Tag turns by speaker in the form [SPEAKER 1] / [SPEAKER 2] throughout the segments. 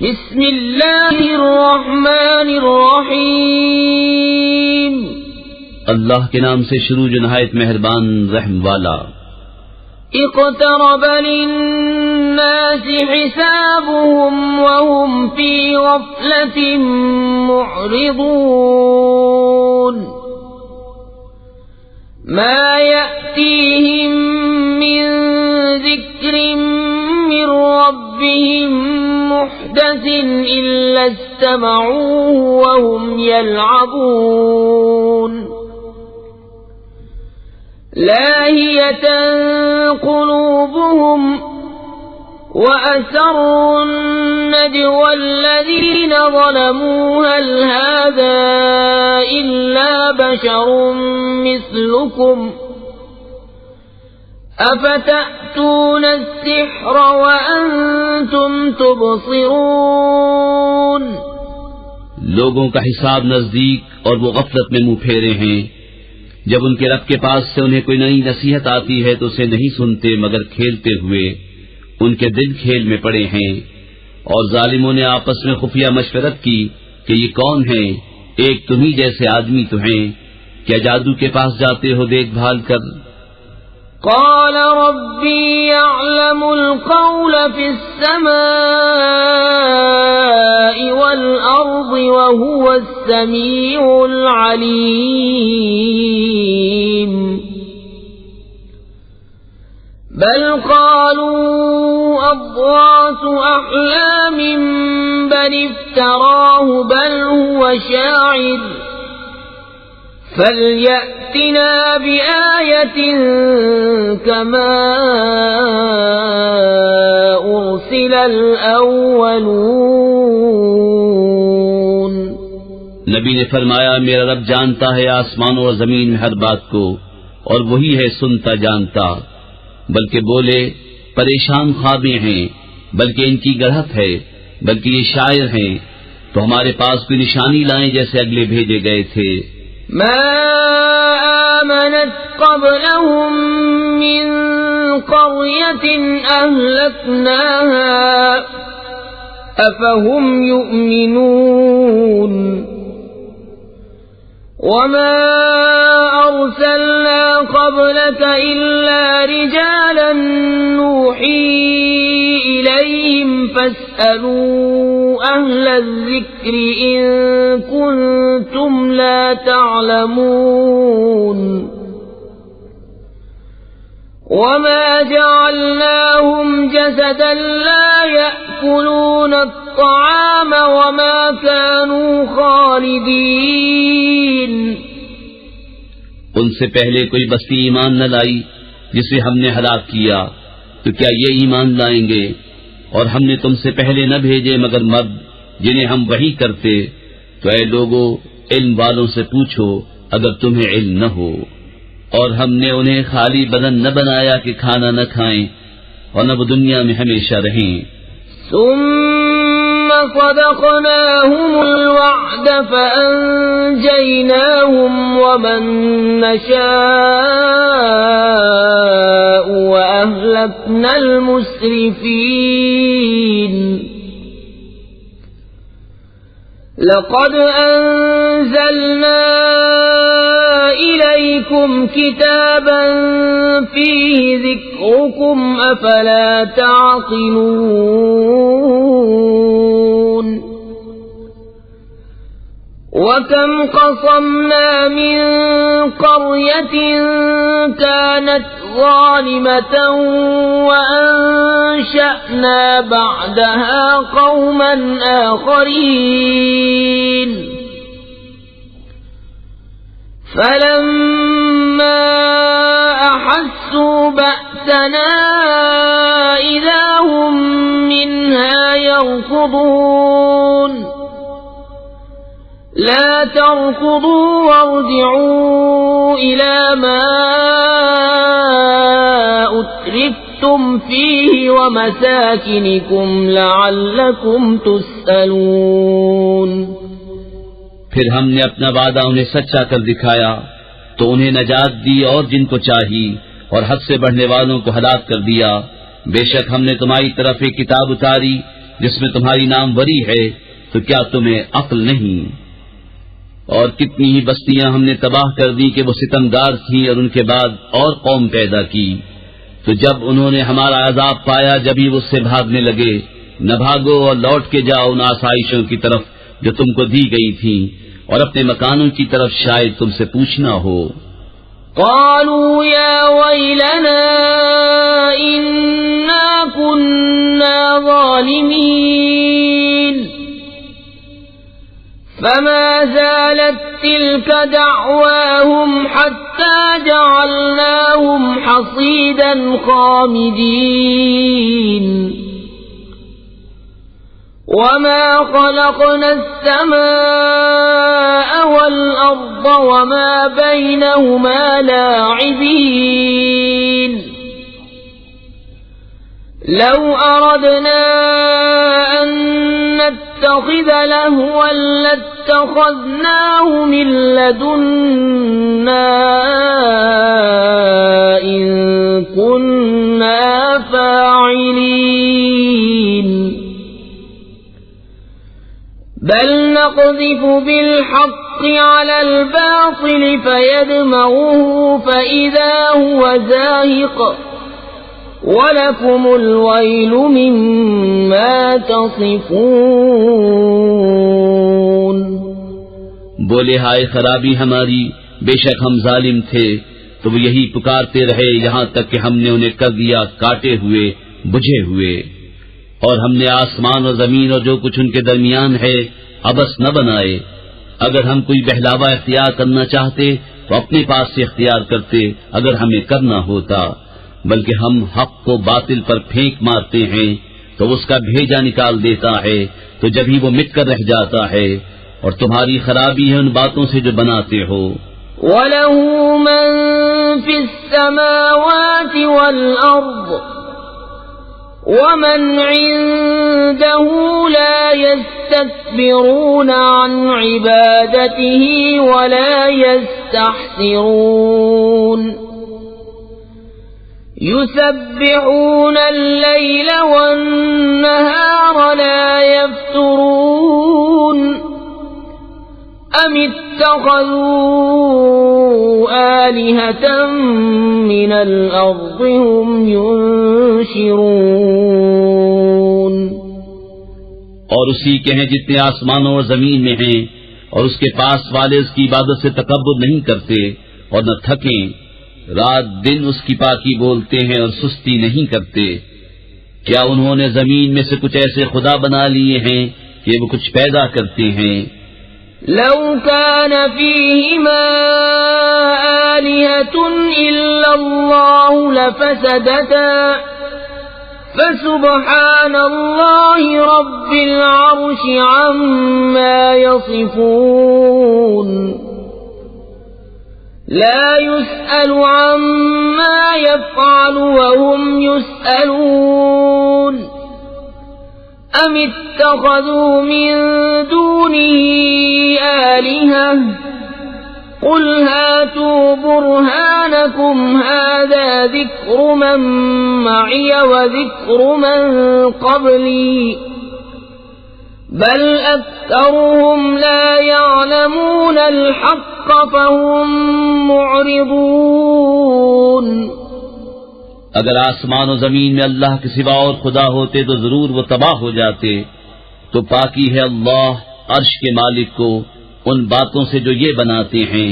[SPEAKER 1] بسم اللہ الرحمن الرحیم،
[SPEAKER 2] اللہ کے نام سے شروع جو نہایت مہربان رحم والا۔
[SPEAKER 1] اقترب للناس حسابهم وهم في غفلة معرضون، ما يأتيهم من ذكر من ربهم محدث إلا استمعوه وهم يلعبون، لاهية قلوبهم وأسروا النجوى الذين ظلموا هل هذا إلا بشر مثلكم أفتأتون السحر وأنتم تبصرون۔
[SPEAKER 2] لوگوں کا حساب نزدیک اور وہ غفلت میں منہ پھیرے ہیں، جب ان کے رب کے پاس سے انہیں کوئی نئی نصیحت آتی ہے تو اسے نہیں سنتے مگر کھیلتے ہوئے، ان کے دل کھیل میں پڑے ہیں۔ اور ظالموں نے آپس میں خفیہ مشورت کی کہ یہ کون ہیں؟ ایک تمہیں جیسے آدمی تو ہیں، کیا جادو کے پاس جاتے ہو دیکھ بھال کر؟
[SPEAKER 1] قال ربي يعلم القول في السماء والأرض وهو السميع العليم، بل قالوا أضغاث أحلام بل افتراه بل هو شاعر فَلْيَأْتِنَا بِآيَةٍ كَمَا أُرْسِلَ الْأَوَّلُونَ۔
[SPEAKER 2] نبی نے فرمایا میرا رب جانتا ہے آسمانوں اور زمین میں ہر بات کو، اور وہی ہے سنتا جانتا۔ بلکہ بولے پریشان خوابیں ہیں، بلکہ ان کی گڑھت ہے، بلکہ یہ شاعر ہیں، تو ہمارے پاس کوئی نشانی لائیں جیسے اگلے بھیجے گئے تھے۔
[SPEAKER 1] ما آمنت قبلهم من قرية أهلكناها أفهم يؤمنون، وما أرسلنا قبلك إلا رجالا نوحي إليهم فاسألوا أهل الذكر إن كنتم لا تعلمون، وما جعلناهم جسدا لا يأكلون الطعام وما كانوا خالدين۔
[SPEAKER 2] ان سے پہلے کوئی بستی ایمان نہ لائی جسے ہم نے ہلاک کیا، تو کیا یہ ایمان لائیں گے؟ اور ہم نے تم سے پہلے نہ بھیجے مگر مرد جنہیں ہم وحی کرتے، تو اے لوگو علم والوں سے پوچھو اگر تمہیں علم نہ ہو۔ اور ہم نے انہیں خالی بدن نہ بنایا کہ کھانا نہ کھائیں اور نہ وہ دنیا میں ہمیشہ رہیں۔
[SPEAKER 1] ثم صدقناهم الوعد فأنجيناهم ومن نشاء وأهلكنا المسرفين۔ لقد أنزلنا إليكم كتابا فيه ذكركم أفلا تعقلون۔ وكم قصمنا من قرية كانت ظالمة وأنشأنا بعدها قوما آخرين، فلما أحسوا بأسنا إذا هم منها يركضون، لا تركضوا وارجعوا إلى ما أترفتم فيه ومساكنكم لعلكم تسألون۔
[SPEAKER 2] پھر ہم نے اپنا وعدہ انہیں سچا کر دکھایا تو انہیں نجات دی اور جن کو چاہی، اور حد سے بڑھنے والوں کو ہلاک کر دیا۔ بے شک ہم نے تمہاری طرف ایک کتاب اتاری جس میں تمہاری ناموری ہے، تو کیا تمہیں عقل نہیں؟ اور کتنی ہی بستیاں ہم نے تباہ کر دی کہ وہ ستمگار تھیں، اور ان کے بعد اور قوم پیدا کی، تو جب انہوں نے ہمارا عذاب پایا جب ہی اس سے بھاگنے لگے۔ نہ بھاگو اور لوٹ کے جاؤ ان آسائشوں کی طرف جو تم کو دی گئی تھیں، اور اپنے مکانوں کی طرف شاید تم سے پوچھنا ہو۔
[SPEAKER 1] قالوا يا ويلنا إنا كنا ظالمين فما زالت تلك دعواهم حتى جعلناهم حصيدا خامدين وما خلقنا السماء والأرض وما بينهما لاعبين لو أردنا أن نتخذ لهوا لاتخذناه من لدنا إن كنا فاعلين بل نقذف بالحق على الباطل فيدمغه فإذا هو زاهق وَلَكُمُ الْوَيْلُ مِمَّا تَصِفُونَ۔
[SPEAKER 2] بولے ہائے خرابی ہماری، بے شک ہم ظالم تھے، تو وہ یہی پکارتے رہے یہاں تک کہ ہم نے انہیں کر دیا کاٹے ہوئے، بجھے ہوئے، اور ہم نے آسمان اور زمین اور جو کچھ ان کے درمیان ہے عبث نہ بنائے۔ اگر ہم کوئی بہلاوا اختیار کرنا چاہتے تو اپنے پاس سے اختیار کرتے اگر ہمیں کرنا ہوتا، بلکہ ہم حق کو باطل پر پھینک مارتے ہیں تو اس کا بھیجا نکال دیتا ہے، تو جب ہی وہ مٹ کر رہ جاتا ہے، اور تمہاری خرابی ہے ان باتوں سے جو بناتے ہو۔
[SPEAKER 1] وَلَهُ مَن فِي السَّمَاوَاتِ وَالْأَرْضِ وَمَنْ عِندَهُ لَا يَسْتَكْبِرُونَ عَنْ عِبَادَتِهِ وَلَا يَسْتَحْسِرُونَ يُسَبِّحُونَ اللَّيْلَ وَالنَّهَارَ لَا يَفْتُرُونَ أَمِ اتَّخَذُوا آلِهَةً مِّنَ الْأَرْضِ هُمْ يُنشِرُونَ۔
[SPEAKER 2] اور اسی کے ہیں جتنے آسمانوں اور زمین میں ہیں، اور اس کے پاس والے اس کی عبادت سے تکبر نہیں کرتے اور نہ تھکیں، رات دن اس کی پاکی بولتے ہیں اور سستی نہیں کرتے۔ کیا انہوں نے زمین میں سے کچھ ایسے خدا بنا لیے ہیں کہ وہ کچھ پیدا کرتے ہیں؟
[SPEAKER 1] لو كان فيهما آلهة إلا الله لفسدتا فسبحان الله رب العرش عما يصفون لا يسأل عما يفعل وهم يسألون أم اتخذوا من دونه آلهة قل هاتوا برهانكم هذا ذكر من معي وذكر من قبلي بل أكثرهم لا يعلمون الحق فهم معرضون۔
[SPEAKER 2] اگر آسمان و زمین میں اللہ کے سوا اور خدا ہوتے تو ضرور وہ تباہ ہو جاتے۔ تو پاکی ہے اللہ عرش کے مالک کو ان باتوں سے جو یہ بناتے ہیں،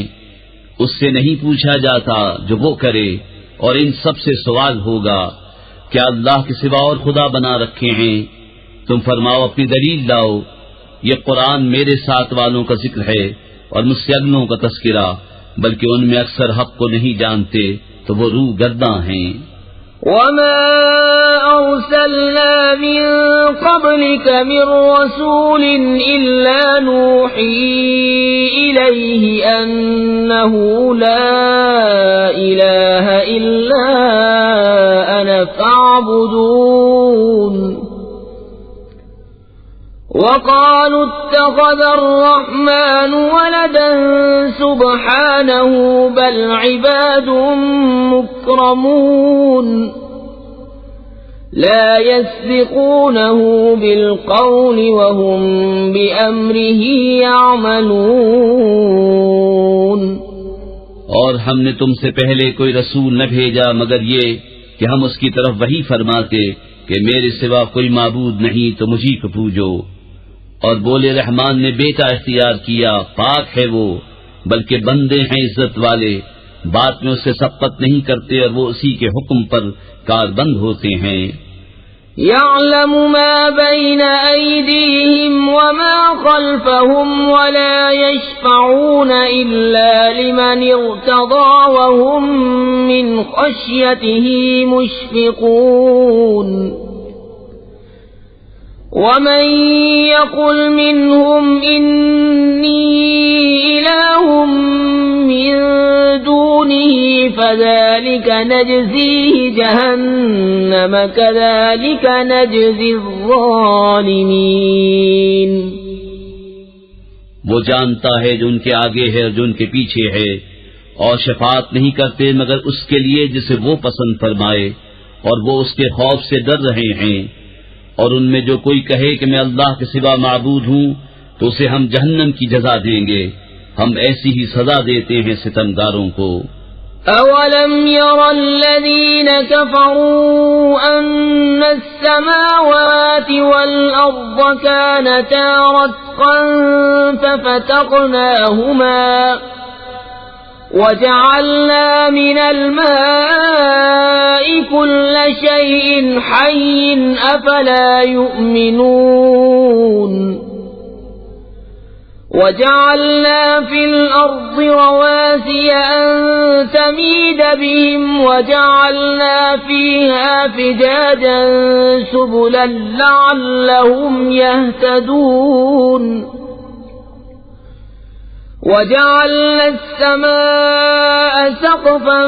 [SPEAKER 2] اس سے نہیں پوچھا جاتا جو وہ کرے، اور ان سب سے سوال ہوگا کیا اللہ کے سوا اور خدا بنا رکھے ہیں؟ تم فرماؤ اپنی دلیل لاؤ۔ یہ قرآن میرے ساتھ والوں کا ذکر ہے اور مجھ سے اگلوں کا تذکرہ، بلکہ ان میں اکثر حق کو نہیں جانتے تو وہ روح گرداں ہیں۔
[SPEAKER 1] وما أرسلنا من قبلك من رسول إلا نوحي إليه أنه لا إله إلا أنا فاعبدون وقالوا اتخذ الرحمن ولدا سبحانه بل عباد مكرمون لا يسبقونه بالقول وهم بأمره يعملون۔
[SPEAKER 2] اور ہم نے تم سے پہلے کوئی رسول نہ بھیجا مگر یہ کہ ہم اس کی طرف وحی فرماتے کہ میرے سوا کوئی معبود نہیں تو مجھی کو پوجو۔ اور بولے رحمان نے بیٹا اختیار کیا، پاک ہے وہ، بلکہ بندے ہیں عزت والے، بات میں اس سے سبقت نہیں کرتے اور وہ اسی کے حکم پر کاربند ہوتے ہیں۔
[SPEAKER 1] يعلم ما بين أيديهم وما خلفهم ولا يشفعون إلا لمن ارتضى وهم من خشيته مشفقون۔ ومن يقل منهم إني إله من دونه فذلك نجزيه جهنم كذلك نجزي الظالمين۔
[SPEAKER 2] وہ جانتا ہے جو ان کے آگے ہے اور جو ان کے پیچھے ہے، اور شفاعت نہیں کرتے مگر اس کے لیے جسے وہ پسند فرمائے، اور وہ اس کے خوف سے ڈر رہے ہیں۔ اور ان میں جو کوئی کہے کہ میں اللہ کے سوا معبود ہوں تو اسے ہم جہنم کی جزا دیں گے، ہم ایسی ہی سزا دیتے ہیں ستمگاروں کو۔
[SPEAKER 1] اولم ير الذين كفروا ان السماوات والارض كانتا رتقا ففتقناهما وجعلنا من الماء كل شيء حي أفلا يؤمنون۔ وجعلنا في الأرض رواسي أن تميد بهم وجعلنا فيها فجاجا سبلا لعلهم يهتدون۔ وجعلنا السماء سقفا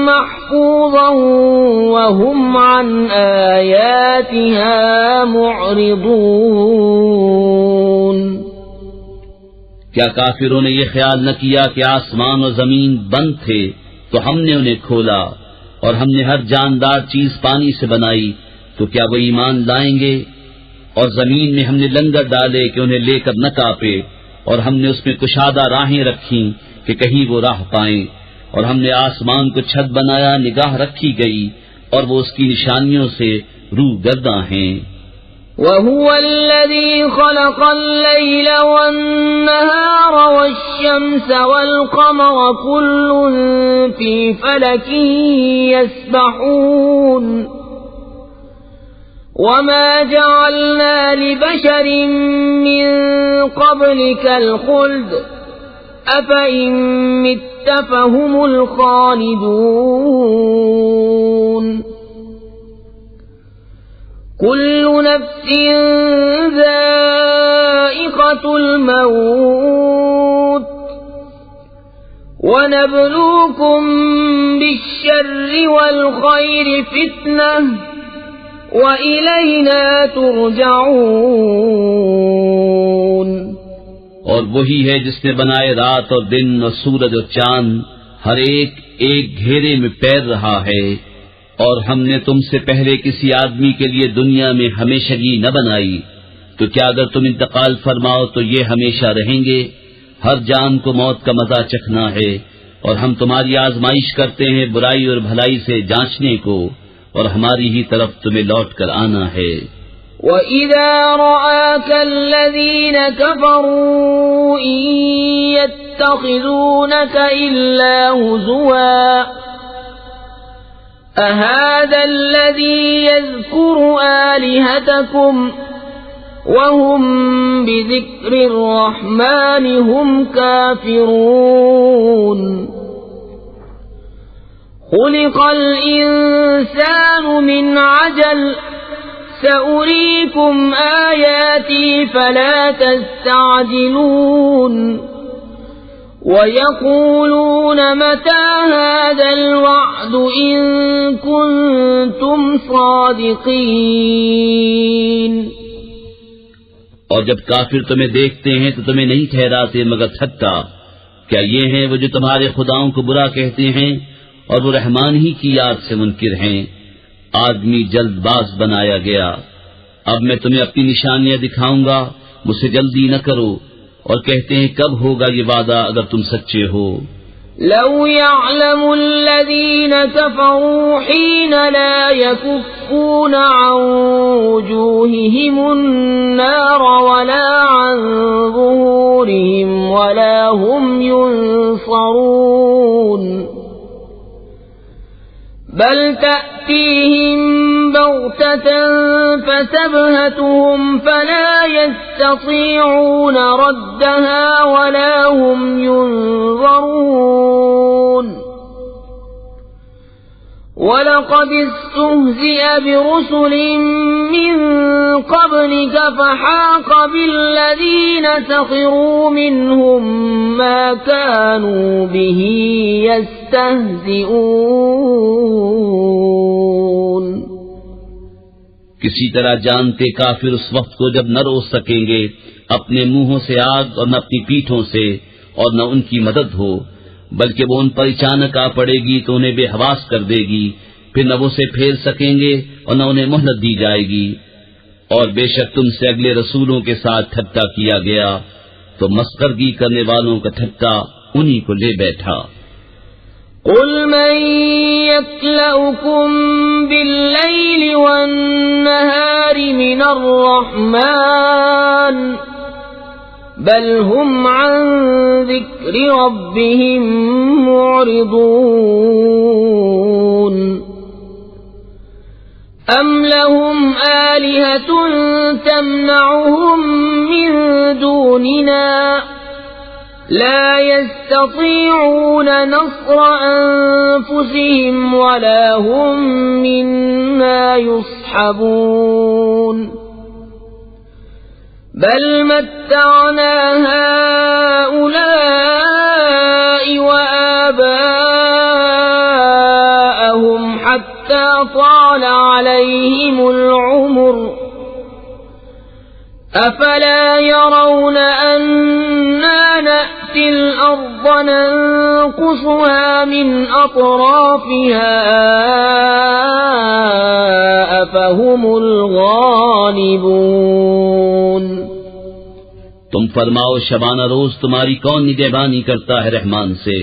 [SPEAKER 1] محفوظا وهم عن آياتها معرضون۔
[SPEAKER 2] کیا کافروں نے یہ خیال نہ کیا کہ آسمان و زمین بند تھے تو ہم نے انہیں کھولا، اور ہم نے ہر جاندار چیز پانی سے بنائی، تو کیا وہ ایمان لائیں گے؟ اور زمین میں ہم نے لنگر ڈالے کہ انہیں لے کر نہ کاپے، اور ہم نے اس میں کشادہ راہیں رکھی کہ کہیں وہ راہ پائیں، اور ہم نے آسمان کو چھت بنایا، نگاہ رکھی گئی، اور وہ اس کی نشانیوں سے روح گرداں ہیں۔
[SPEAKER 1] وَهُوَ الَّذِي خَلَقَ اللَّيْلَ وَالنَّهَارَ وَالشَّمْسَ وَالْقَمَرَ كُلٌّ فِي فَلَكٍ يَسْبَحُونَ۔ وَمَا جَعَلْنَا لِبَشَرٍ مِّن قَبْلِكَ الْخُلْدَ أَفَإِن مِّتَّ فَهُمُ الْخَالِدُونَ۔ كُلُّ نَفْسٍ ذَائِقَةُ الْمَوْتِ وَنَبْلُوكُم بِالشَّرِّ وَالْخَيْرِ فِتْنَةً وَإِلَيْنَا تُرْجَعُونَ۔
[SPEAKER 2] اور وہی ہے جس نے بنائے رات اور دن اور سورج اور چاند، ہر ایک ایک گھیرے میں پیر رہا ہے، اور ہم نے تم سے پہلے کسی آدمی کے لیے دنیا میں ہمیشگی نہ بنائی، تو کیا اگر تم انتقال فرماؤ تو یہ ہمیشہ رہیں گے؟ ہر جان کو موت کا مزہ چکھنا ہے، اور ہم تمہاری آزمائش کرتے ہیں برائی اور بھلائی سے جانچنے کو، اور ہماری ہی طرف تمہیں لوٹ کر آنا ہے۔
[SPEAKER 1] وَإِذَا رَآكَ الَّذِينَ كَفَرُوا إِن يَتَّخِذُونَكَ إِلَّا هُزُوًا أَهَذَا الَّذِي يَذْكُرُ آلِهَتَكُمْ وَهُمْ بِذِكْرِ الرَّحْمَنِ هُمْ كَافِرُونَ۔ خُلِقَ الْإِنسَانُ مِنْ عَجَلٍ سَأُرِيكُمْ آيَاتِي فَلَا تَسْتَعْجِلُونَ۔ وَيَقُولُونَ مَتَى هَذَا الْوَعْدُ إِن كُنتُمْ صَادِقِينَ۔
[SPEAKER 2] اور جب کافر تمہیں دیکھتے ہیں تو تمہیں نہیں ٹھہراتے مگر تھکا۔ کیا یہ ہیں وہ جو تمہارے خداؤں کو برا کہتے ہیں اور وہ رحمان ہی کی یاد سے منکر ہیں؟ آدمی جلد باز بنایا گیا۔ اب میں تمہیں اپنی نشانیاں دکھاؤں گا، مجھ سے جلدی نہ کرو، اور کہتے ہیں کب ہوگا یہ وعدہ اگر تم سچے ہو۔
[SPEAKER 1] لو يعلم الذين كفروا حين لا يكفون عن وجوههم النار ولا عن ظهورهم ولا هم ينصرون بل تأتيهم بغتة فتبهتهم فلا يستطيعون ردها ولا هم ينظرون وَلَقَدِ اسْتُهْزِئَ بِرُسُلٍ مِّن قَبْلِكَ فَحَاقَ بِالَّذِينَ سَخِرُوا مِنْهُم مَّا كَانُوا بِهِ يَسْتَهْزِئُونَ۔
[SPEAKER 2] کسی طرح جانتے کافر اس وقت کو جب نہ روک سکیں گے اپنے منہوں سے آگ اور نہ اپنی پیٹھوں سے، اور نہ ان کی مدد ہو، بلکہ وہ ان پر اچانک آ پڑے گی تو انہیں بے حواس کر دے گی، پھر نہ وہ اسے پھیر سکیں گے اور نہ انہیں مہلت دی جائے گی۔ اور بے شک تم سے اگلے رسولوں کے ساتھ ٹھٹا کیا گیا تو مسخرگی کرنے والوں کا ٹھٹا انہی کو لے بیٹھا۔
[SPEAKER 1] قل من يكلؤكم بالليل والنهار من الرحمن بل هم عن ذكر ربهم معرضون أم لهم آلهة تمنعهم من دوننا لا يستطيعون نصر أنفسهم ولا هم منا يصحبون بل متعنا هؤلاء وآباءهم حتى طال عليهم العمر أفلا يرون أنا نأتي الأرض ننقصها من أطرافها أفهم الغالبون۔
[SPEAKER 2] تم فرماؤ شبانہ روز تمہاری کون نگہبانی کرتا ہے رحمان سے،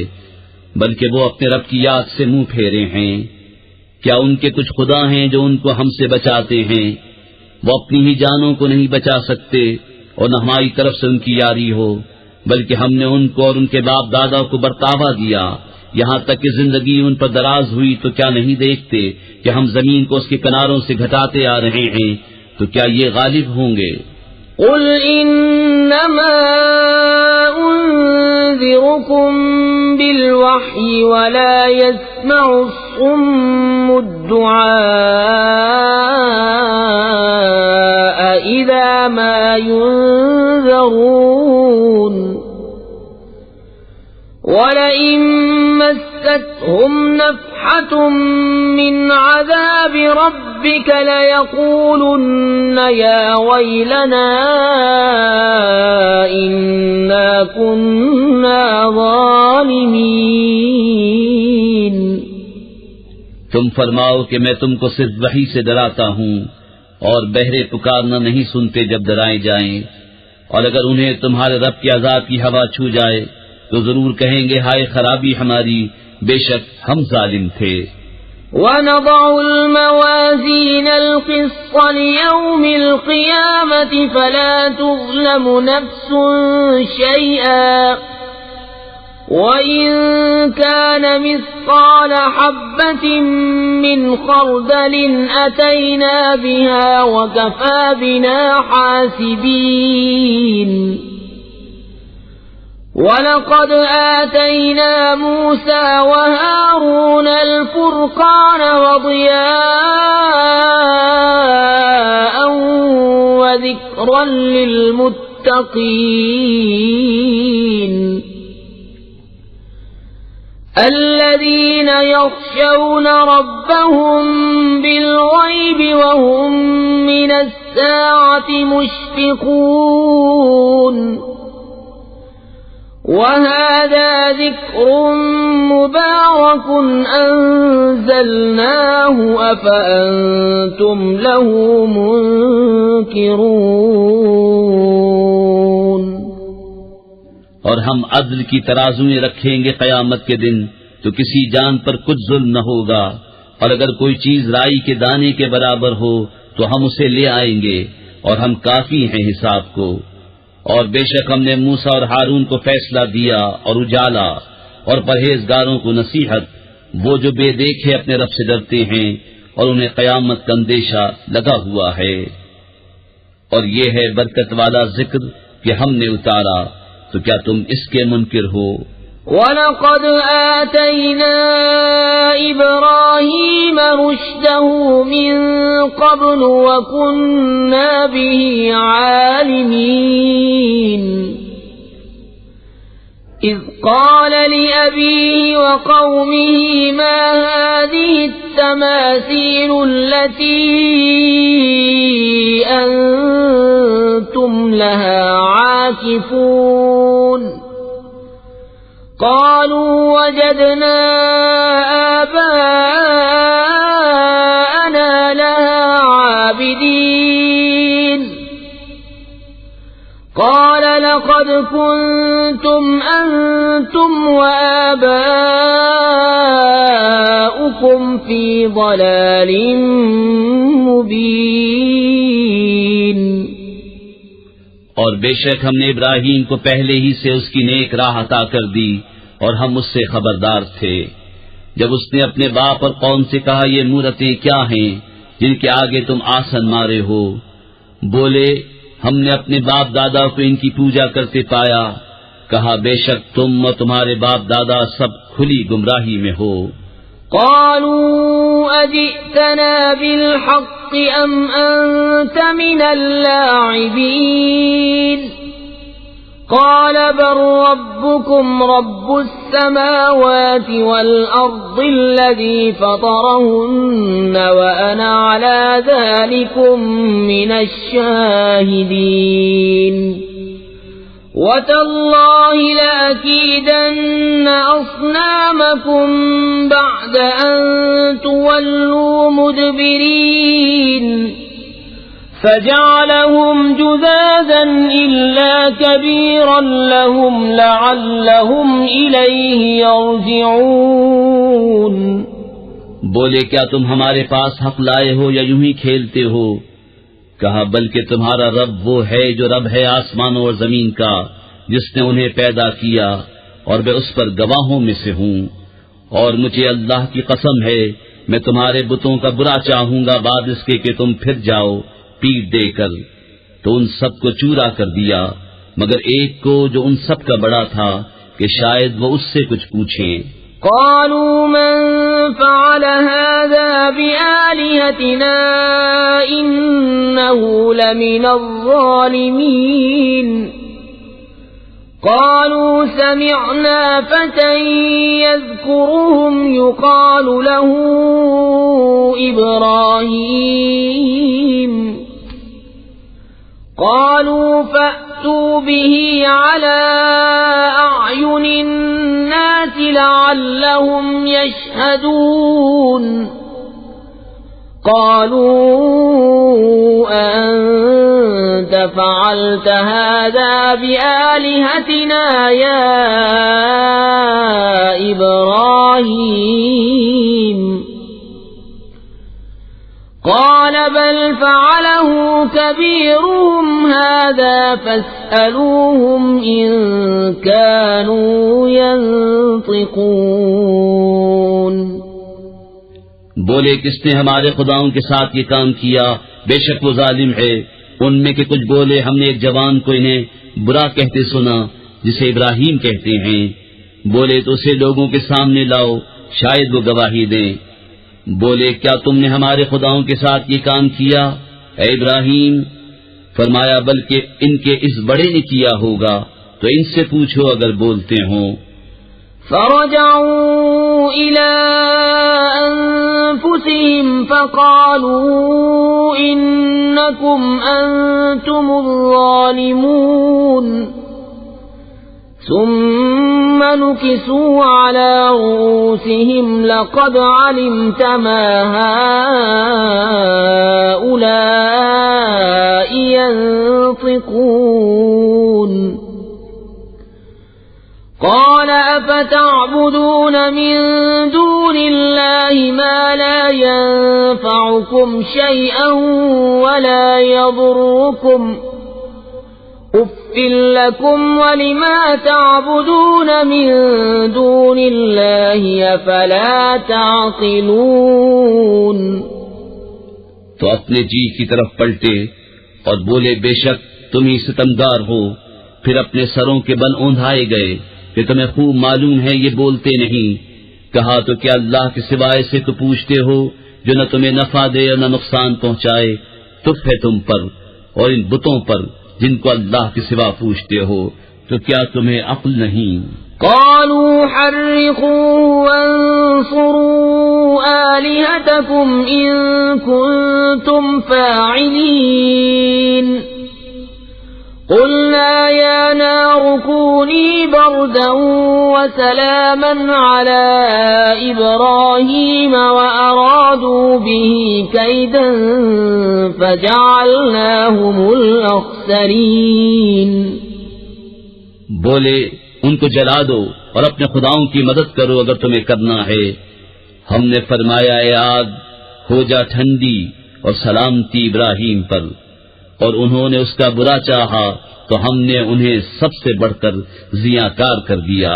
[SPEAKER 2] بلکہ وہ اپنے رب کی یاد سے منہ پھیرے ہیں۔ کیا ان کے کچھ خدا ہیں جو ان کو ہم سے بچاتے ہیں؟ وہ اپنی ہی جانوں کو نہیں بچا سکتے، اور نہ ہماری طرف سے ان کی یاری ہو، بلکہ ہم نے ان کو اور ان کے باپ دادا کو برتاوا دیا، یہاں تک کہ زندگی ان پر دراز ہوئی تو کیا نہیں دیکھتے کہ ہم زمین کو اس کے کناروں سے گھٹاتے آ رہے ہیں، تو کیا یہ غالب ہوں گے؟
[SPEAKER 1] قل انما انذركم بالوحی ولا يسمع الصم الدعاء اذا ما ينذرون وَلَئِن مَّسَّتْهُمْ نَفْحَةٌ مِّنْ عَذَابِ رَبِّكَ لَيَقُولُنَّ يَا وَيْلَنَا إِنَّا كُنَّا ظَالِمِينَ۔
[SPEAKER 2] تم فرماؤ کہ میں تم کو صرف وحی سے ڈراتا ہوں، اور بہرے پکارنا نہیں سنتے جب ڈرائے جائیں، اور اگر انہیں تمہارے رب کی عذاب کی ہوا چھو جائے تو ضرور کہیں گے ہائے خرابی ہماری، بے شک ہم ظالم تھے۔
[SPEAKER 1] وَنَضَعُ الْمَوَازِينَ الْقِسْطَ لِيَوْمِ الْقِيَامَةِ فَلَا تُظْلَمُ نَفْسٌ شَيْئًا وَإِن كَانَ مِثْقَالَ حَبَّةٍ مِّنْ خَرْدَلٍ أَتَيْنَا بِهَا وَكَفَى بِنَا حَاسِبِينَ۔ وَلَقَدْ آتَيْنَا مُوسَى وَهَارُونَ الْفُرْقَانَ وَضِيَاءً وَذِكْرًا لِّلْمُتَّقِينَ الَّذِينَ يَخْشَوْنَ رَبَّهُم بِالْغَيْبِ وَهُم مِّنَ السَّاعَةِ مُشْفِقُونَ وَهَذَا ذِكْرٌ مُبَارَكٌ أَنزَلْنَاهُ أَفَأَنْتُمْ لَهُ مُنْكِرُونَ۔
[SPEAKER 2] اور ہم عدل کی ترازویں رکھیں گے قیامت کے دن، تو کسی جان پر کچھ ظلم نہ ہوگا، اور اگر کوئی چیز رائی کے دانے کے برابر ہو تو ہم اسے لے آئیں گے، اور ہم کافی ہیں حساب کو۔ اور بے شک ہم نے موسیٰ اور ہارون کو فیصلہ دیا اور اجالا، اور پرہیزگاروں کو نصیحت، وہ جو بے دیکھے اپنے رب سے ڈرتے ہیں اور انہیں قیامت کا اندیشہ لگا ہوا ہے۔ اور یہ ہے برکت والا ذکر کہ ہم نے اتارا، تو کیا تم اس کے منکر ہو؟
[SPEAKER 1] وَلَقَدْ آتَيْنَا إِبْرَاهِيمَ رُشْدَهُ مِنْ قَبْلُ وَكُنَّا بِهِ عَالِمِينَ إِذْ قَالَ لِأَبِيهِ وَقَوْمِهِ مَا هَذِهِ التَّمَاثِيلُ الَّتِي أَنْتُمْ لَهَا عَاكِفُونَ قالوا وجدنا آباءنا لها عابدين قال لقد كنتم أنتم وآباؤكم في ضلال مبين۔
[SPEAKER 2] اور بے شک ہم نے ابراہیم کو پہلے ہی سے اس کی نیک راہ عطا کر دی، اور ہم اس سے خبردار تھے۔ جب اس نے اپنے باپ اور قوم سے کہا یہ مورتیں کیا ہیں جن کے آگے تم آسن مارے ہو؟ بولے ہم نے اپنے باپ دادا کو ان کی پوجا کرتے پایا۔ کہا بے شک تم اور تمہارے باپ دادا سب کھلی گمراہی میں ہو۔
[SPEAKER 1] قالوا أجئتنا بالحق أم أنت من اللاعبين قال بل ربكم رب السماوات والأرض الذي فطرهن وأنا على ذلكم من الشاهدين وتالله لأكيدن أصنامكم بعد أن تولوا مدبرين فجعلهم جذاذا إلا كبيرا لهم لعلهم إليه يرجعون۔
[SPEAKER 2] بولے کیا تم ہمارے پاس حق لائے ہو یا یوں ہی کھیلتے ہو؟ کہا بلکہ تمہارا رب وہ ہے جو رب ہے آسمانوں اور زمین کا، جس نے انہیں پیدا کیا، اور میں اس پر گواہوں میں سے ہوں۔ اور مجھے اللہ کی قسم ہے میں تمہارے بتوں کا برا چاہوں گا بعد اس کے کہ تم پھر جاؤ پیٹ دے کر۔ تو ان سب کو چورا کر دیا مگر ایک کو جو ان سب کا بڑا تھا کہ شاید وہ اس سے کچھ پوچھیں۔
[SPEAKER 1] قالوا من فعل هذا بآلهتنا إنه لمن الظالمين قالوا سمعنا فتى يذكرهم يقال له إبراهيم قالوا فأتوا به على أعين الناس لعلهم يشهدون قالوا أأنت فعلت هذا بآلهتنا يا إبراهيم قال بل فعله كبيرهم هذا فاسألوهم إن كانوا ينطقون۔
[SPEAKER 2] بولے کس نے ہمارے خداؤں کے ساتھ یہ کام کیا؟ بے شک وہ ظالم ہے۔ ان میں کے کچھ بولے ہم نے ایک جوان کو انہیں برا کہتے سنا جسے ابراہیم کہتے ہیں۔ بولے تو اسے لوگوں کے سامنے لاؤ شاید وہ گواہی دیں۔ بولے کیا تم نے ہمارے خداؤں کے ساتھ یہ کام کیا اے ابراہیم؟ فرمایا بلکہ ان کے اس بڑے نے کیا ہوگا، تو ان سے پوچھو اگر بولتے ہوں۔
[SPEAKER 1] فرجعوا إلى أنفسهم فقالوا إنكم أنتم الظالمون ثم نكسوا على رؤوسهم لقد علمت ما هؤلاء ينطقون قال أفتعبدون من دون الله ما لا ينفعكم شيئا ولا يضركم أُفٍّ لكم ولما تعبدون من دون الله أفلا تعقلون
[SPEAKER 2] تو اپنے جی کی طرف پلٹے اور بولے بے شک تم ہی ستمگار ہو. پھر اپنے سروں کے بل اوندھائے گئے کہ تمہیں خوب معلوم ہے یہ بولتے نہیں. کہا تو کیا اللہ کے سوائے سے تو پوچھتے ہو جو نہ تمہیں نفع دے اور نہ نقصان پہنچائے؟ تف ہے تم پر اور ان بتوں پر جن کو اللہ کے سوا پوچھتے ہو. تو کیا تمہیں عقل نہیں؟
[SPEAKER 1] قالوا حرقوا وانصروا آلهتكم إن كنتم فاعلين قلنا يا نار كوني بردا وسلاما على إبراهيم وأرادوا به كيدا فجعلناهم الأخسرين.
[SPEAKER 2] بولے ان کو جلا دو اور اپنے خداؤں کی مدد کرو اگر تمہیں کرنا ہے. ہم نے فرمایا اے آگ ہو جا ٹھنڈی اور سلامتی ابراہیم پر، اور انہوں نے اس کا برا چاہا تو ہم نے انہیں سب سے بڑھ کر زیاں کار کر دیا.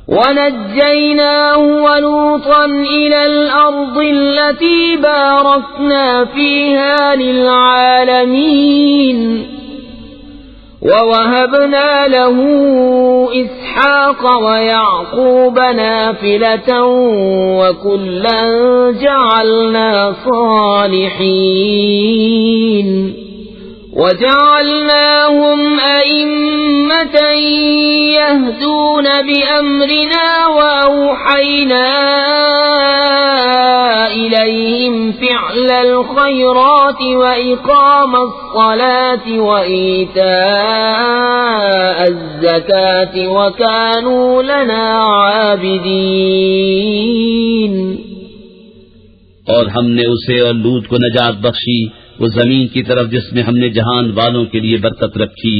[SPEAKER 1] وَنَجَّيْنَاهُ وَلُوطًا إِلَى الْأَرْضِ الَّتِي بَارَكْنَا فِيهَا لِلْعَالَمِينَ وَوَهَبْنَا لَهُ إِسْحَاقَ وَيَعْقُوبَ نَافِلَةً وَكُلًّا جَعَلْنَا صَالِحِينَ وَجَعَلْنَاهُمْ أَئِمَّةً يَهْدُونَ بِأَمْرِنَا وَأَوْحَيْنَا إِلَيْهِمْ فِعْلَ الْخَيْرَاتِ وَإِقَامَ الصَّلَاةِ وَإِيتَاءَ الزَّكَاةِ وَكَانُوا لَنَا عَابِدِينَ.
[SPEAKER 2] اور ہم نے اسے اور لوط کو نجات بخشی وہ زمین کی طرف جس میں ہم نے جہان والوں کے لیے برکت رکھی،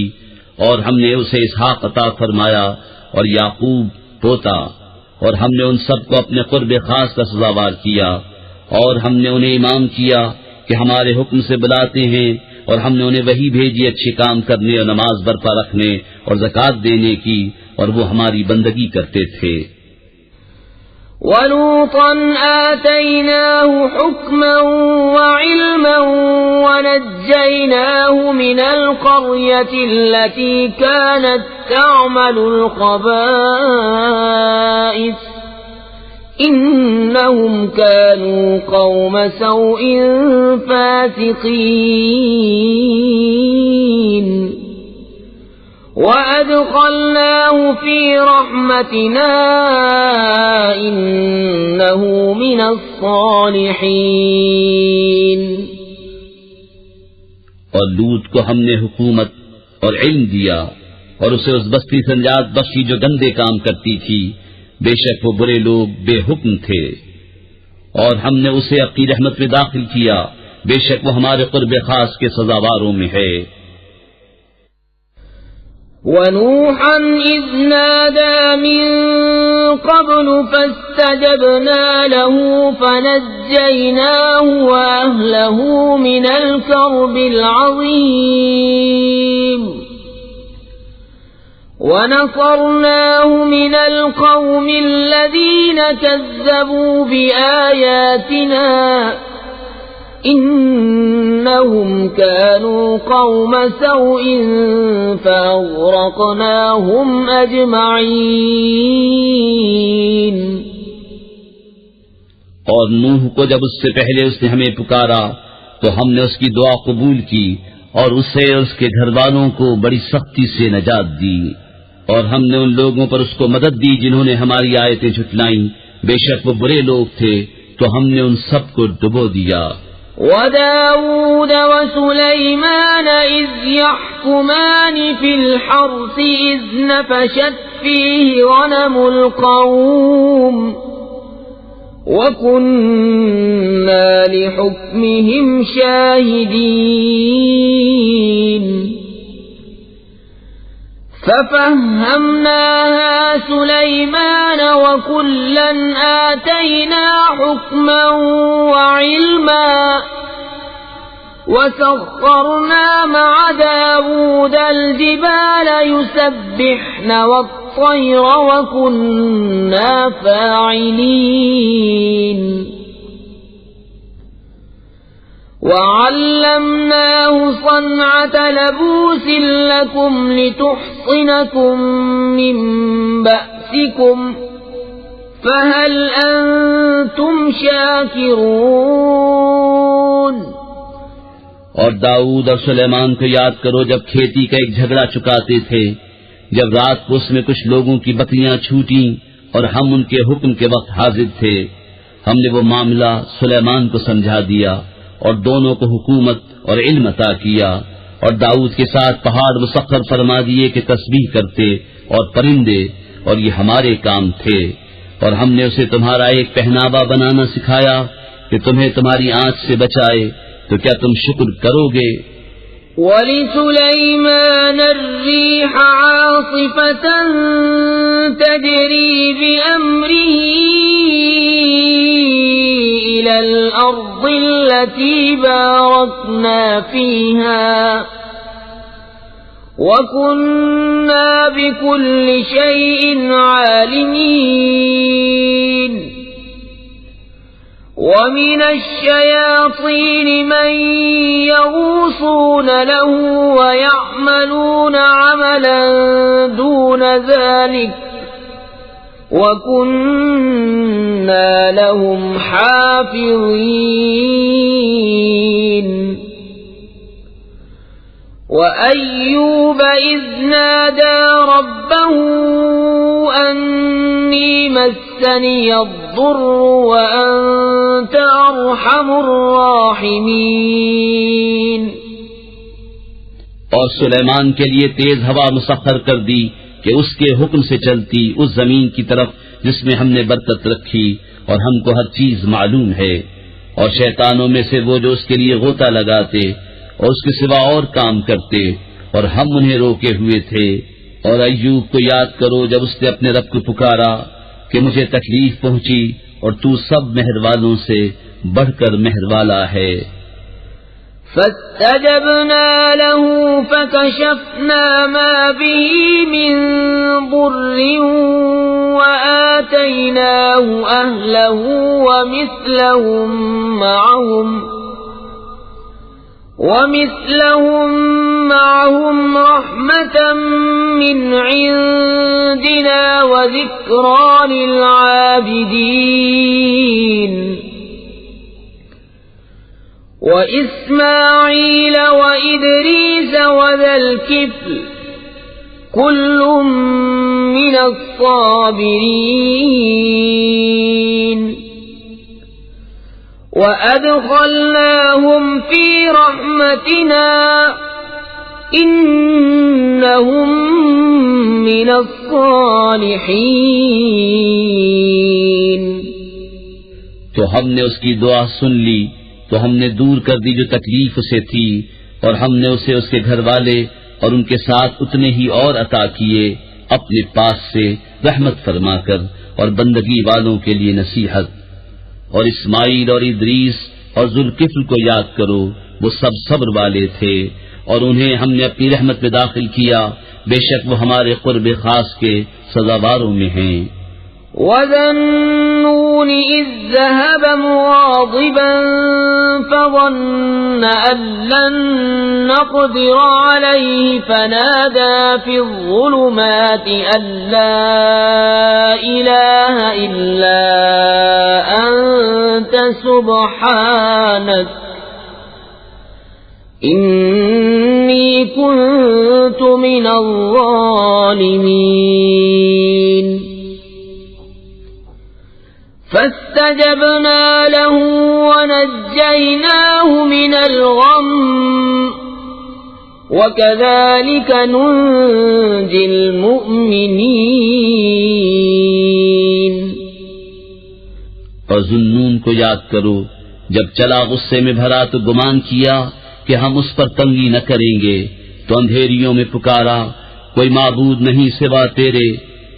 [SPEAKER 2] اور ہم نے اسے اسحاق عطا فرمایا اور یعقوب پوتا، اور ہم نے ان سب کو اپنے قرب خاص کا سزاوار کیا، اور ہم نے انہیں امام کیا کہ ہمارے حکم سے بلاتے ہیں، اور ہم نے انہیں وہی بھیجی اچھے کام کرنے اور نماز برپا رکھنے اور زکوٰۃ دینے کی، اور وہ ہماری بندگی کرتے تھے.
[SPEAKER 1] وَلُوطًا آتَيْنَاهُ حُكْمًا وَعِلْمًا وَنَجَّيْنَاهُ مِنَ الْقَرْيَةِ الَّتِي كَانَتْ تَعْمَلُ الْخَبَائِثَ إِنَّهُمْ كَانُوا قَوْمَ سَوْءٍ فَاسِقِينَ. وَأَدْخَلْنَاهُ فِي رَحْمَتِنَا إِنَّهُ مِنَ الصَّالِحِينَ.
[SPEAKER 2] اور لوط کو ہم نے حکومت اور علم دیا اور اسے اس بستی سے نجات بخشی جو گندے کام کرتی تھی. بے شک وہ برے لوگ بے حکم تھے، اور ہم نے اسے اپنی رحمت میں داخل کیا. بے شک وہ ہمارے قرب خاص کے سزاواروں میں ہے.
[SPEAKER 1] وَنُوحًا إِذْ نَادَى مِن قَبْلُ فَاسْتَجَبْنَا لَهُ فَنَجَّيْنَاهُ وَأَهْلَهُ مِنَ الْكَرْبِ الْعَظِيمِ وَنَصَرْنَاهُ مِنَ الْقَوْمِ الَّذِينَ كَذَّبُوا بِآيَاتِنَا إِنَّهُمْ كَانُوا قَوْمَ سَوْءٍ فَأَغْرَقْنَاهُمْ أَجْمَعِينَ.
[SPEAKER 2] اور نوح کو جب اس سے پہلے اس نے ہمیں پکارا تو ہم نے اس کی دعا قبول کی اور اسے اس کے گھر والوں کو بڑی سختی سے نجات دی. اور ہم نے ان لوگوں پر اس کو مدد دی جنہوں نے ہماری آیتیں جھٹلائیں. بے شک وہ برے لوگ تھے تو ہم نے ان سب کو ڈبو دیا.
[SPEAKER 1] وداود وسليمان إذ يحكمان في الحرث إذ نفشت فيه غنم القوم وكنا لحكمهم شاهدين ففهمناها سليمان وكلا آتينا حكما وعلما وسخرنا مع داود الجبال يسبحن والطير وكنا فاعلين وعلمناه صنعة لبوس لكم لتحصنكم من بأسكم فهل أنتم شاكرون
[SPEAKER 2] اور داؤد اور سلیمان کو یاد کرو جب کھیتی کا ایک جھگڑا چکاتے تھے، جب رات کو اس میں کچھ لوگوں کی بکریاں چھوٹیں اور ہم ان کے حکم کے وقت حاضر تھے، ہم نے وہ معاملہ سلیمان کو سمجھا دیا اور دونوں کو حکومت اور علم عطا کیا، اور داؤد کے ساتھ پہاڑ مسخر فرما دیے کہ تسبیح کرتے اور پرندے، اور یہ ہمارے کام تھے، اور ہم نے اسے تمہارا ایک پہناوا بنانا سکھایا کہ تمہیں تمہاری آنچ سے بچائے، تو کیا تم شکر کرو گے؟
[SPEAKER 1] وَلِسُلَيْمَانَ الرِّيحَ عَاصِفَةً تَجْرِي بِأَمْرِهِ إِلَى الْأَرْضِ الَّتِي بَارَكْنَا فِيهَا وَكُنَّا بِكُلِّ شَيْءٍ عَالِمِينَ وَمِنَ الشَّيَاطِينِ مَن يَغُوصُونَ لَهُ وَيَعْمَلُونَ عَمَلًا دُونَ ذَلِكَ وَكُنَّا لَهُمْ حَافِظِينَ وَأَيُّوبَ إِذْ نَادَى رَبَّهُ أَنِّي مَسَّنِيَ الضُّرُّ وَأَنْتَ أَرْحَمُ الرَّاحِمِينَ
[SPEAKER 2] اور سلیمان کے لیے تیز ہوا مسخر کر دی کہ اس کے حکم سے چلتی اس زمین کی طرف جس میں ہم نے برکت رکھی، اور ہم کو ہر چیز معلوم ہے، اور شیطانوں میں سے وہ جو اس کے لیے غوطہ لگاتے اور اس کے سوا اور کام کرتے، اور ہم انہیں روکے ہوئے تھے۔ اور ایوب کو یاد کرو جب اس نے اپنے رب کو پکارا کہ مجھے تکلیف پہنچی اور تو سب مہر والوں سے بڑھ کر مہر والا ہے۔
[SPEAKER 1] فاستجبنا له فكشفنا ما به من ضر وآتيناه أهله ومثلهم معهم رحمة من عندنا وذكرى للعابدين وإسماعيل وإدريس وذا الكفل كل من الصابرين وأدخلناهم في رحمتنا إنهم من الصالحين۔
[SPEAKER 2] تو ہم نے اس کی دعا سن لی، تو ہم نے دور کر دی جو تکلیف اسے تھی، اور ہم نے اسے اس کے گھر والے اور ان کے ساتھ اتنے ہی اور عطا کیے اپنے پاس سے رحمت فرما کر، اور بندگی والوں کے لیے نصیحت۔ اور اسماعیل اور ادریس اور ذوالکفل کو یاد کرو، وہ سب صبر والے تھے، اور انہیں ہم نے اپنی رحمت میں داخل کیا، بے شک وہ ہمارے قرب خاص کے سزاواروں میں ہیں۔
[SPEAKER 1] وَذَا النُّونِ إِذ ذَّهَبَ مُغَاضِبًا فَظَنَّ أَن لَّن نَّقْدِرَ عَلَيْهِ فَنَادَىٰ فِي الظُّلُمَاتِ أَن لَّا إِلَٰهَ إِلَّا أَنتَ سُبْحَانَكَ إِنِّي كُنتُ مِنَ الظَّالِمِينَ۔ فاستجبنا له ونجيناه من الغم وكذلك ننجي المؤمنين.
[SPEAKER 2] اور ذوالنون کو یاد کرو جب چلا غصے میں بھرا تو گمان کیا کہ ہم اس پر تنگی نہ کریں گے، تو اندھیریوں میں پکارا کوئی معبود نہیں سوا تیرے،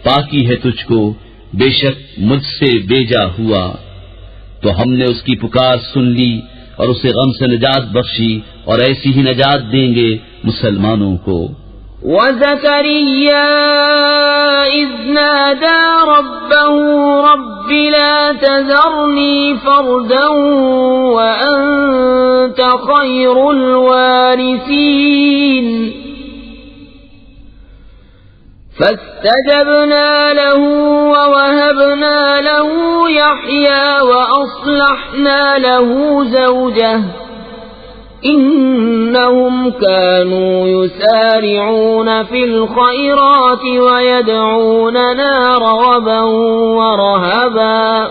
[SPEAKER 2] پاکی ہے تجھ کو، بے شک مجھ سے بیجا ہوا. تو ہم نے اس کی پکار سن لی اور اسے غم سے نجات بخشی، اور ایسی ہی نجات دیں گے مسلمانوں کو.
[SPEAKER 1] وَزَكَرِيَّا إِذْ نَادَى رَبَّهُ رَبِّ لَا تَذَرْنِي فَرْدًا وَأَنْتَ خَيْرُ الْوَارِثِينَ. فاستجبنا له ووهبنا له يحيى وأصلحنا له زوجه إنهم كانوا يسارعون في الخيرات ويدعوننا رغبا ورهبا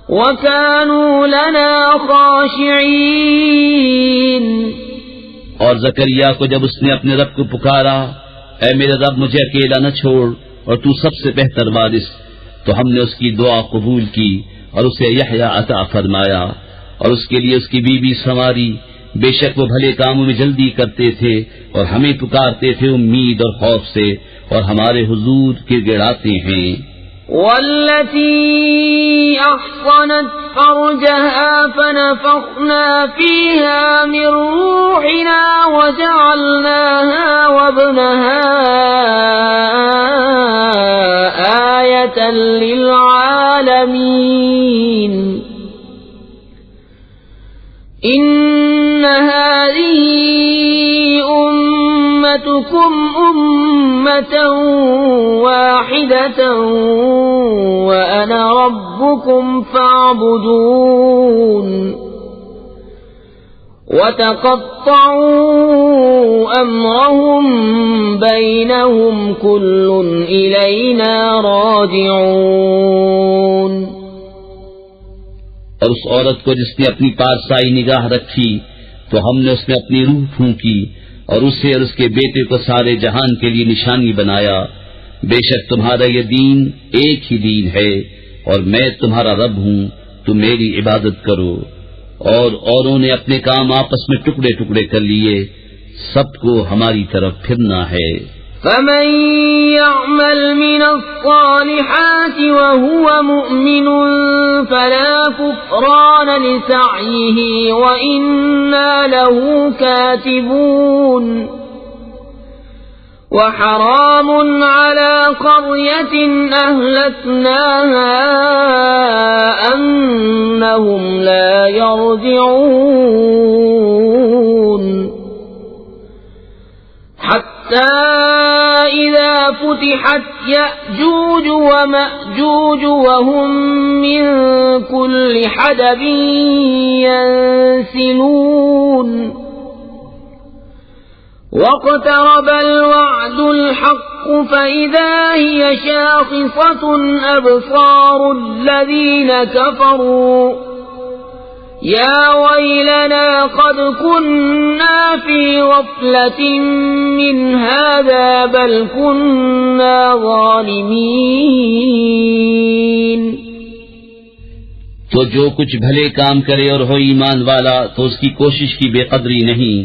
[SPEAKER 1] وكانوا لنا خاشعين.
[SPEAKER 2] اور زکریا کو جب اس نے اپنے رب کو پکارا، اے میرے رب مجھے اکیلا نہ چھوڑ اور تو سب سے بہتر وارث، تو ہم نے اس کی دعا قبول کی اور اسے یحییٰ عطا فرمایا، اور اس کے لیے اس کی بیوی سنواری. بے شک وہ بھلے کاموں میں جلدی کرتے تھے اور ہمیں پکارتے تھے امید اور خوف سے، اور ہمارے حضور گڑگڑاتے ہیں.
[SPEAKER 1] والتي أحصنت فرجها فنفخنا فيها من روحنا وجعلناها وابنها آية للعالمين. إن هذه أمتكم أمة واحدة وأنا ربكم فاعبدون. وتقطعوا أمرهم بينهم كل إلينا راجعون.
[SPEAKER 2] اور اس عورت کو جس نے اپنی پارسائی نگاہ رکھی تو ہم نے اس میں اپنی روح پھونکی اور اسے اور اس کے بیٹے کو سارے جہان کے لیے نشانی بنایا. بے شک تمہارا یہ دین ایک ہی دین ہے اور میں تمہارا رب ہوں، تم میری عبادت کرو. اور اوروں نے اپنے کام آپس میں ٹکڑے ٹکڑے کر لیے، سب کو ہماری طرف پھرنا ہے.
[SPEAKER 1] فمن يعمل من الصالحات وهو مؤمن فلا كفران لسعيه وإنا له كاتبون. وحرام على قرية أهلكناها أنهم لا يرجعون. حتى إذا فتحت يأجوج ومأجوج وهم من كل حدب ينسلون. واقترب الوعد الحق فإذا هي شاخصة أبصار الذين كفروا يا ويلنا قد كنا في غفلة من هذا بل كنا ظالمين.
[SPEAKER 2] تو جو کچھ بھلے کام کرے اور ہو ایمان والا تو اس کی کوشش کی بے قدری نہیں،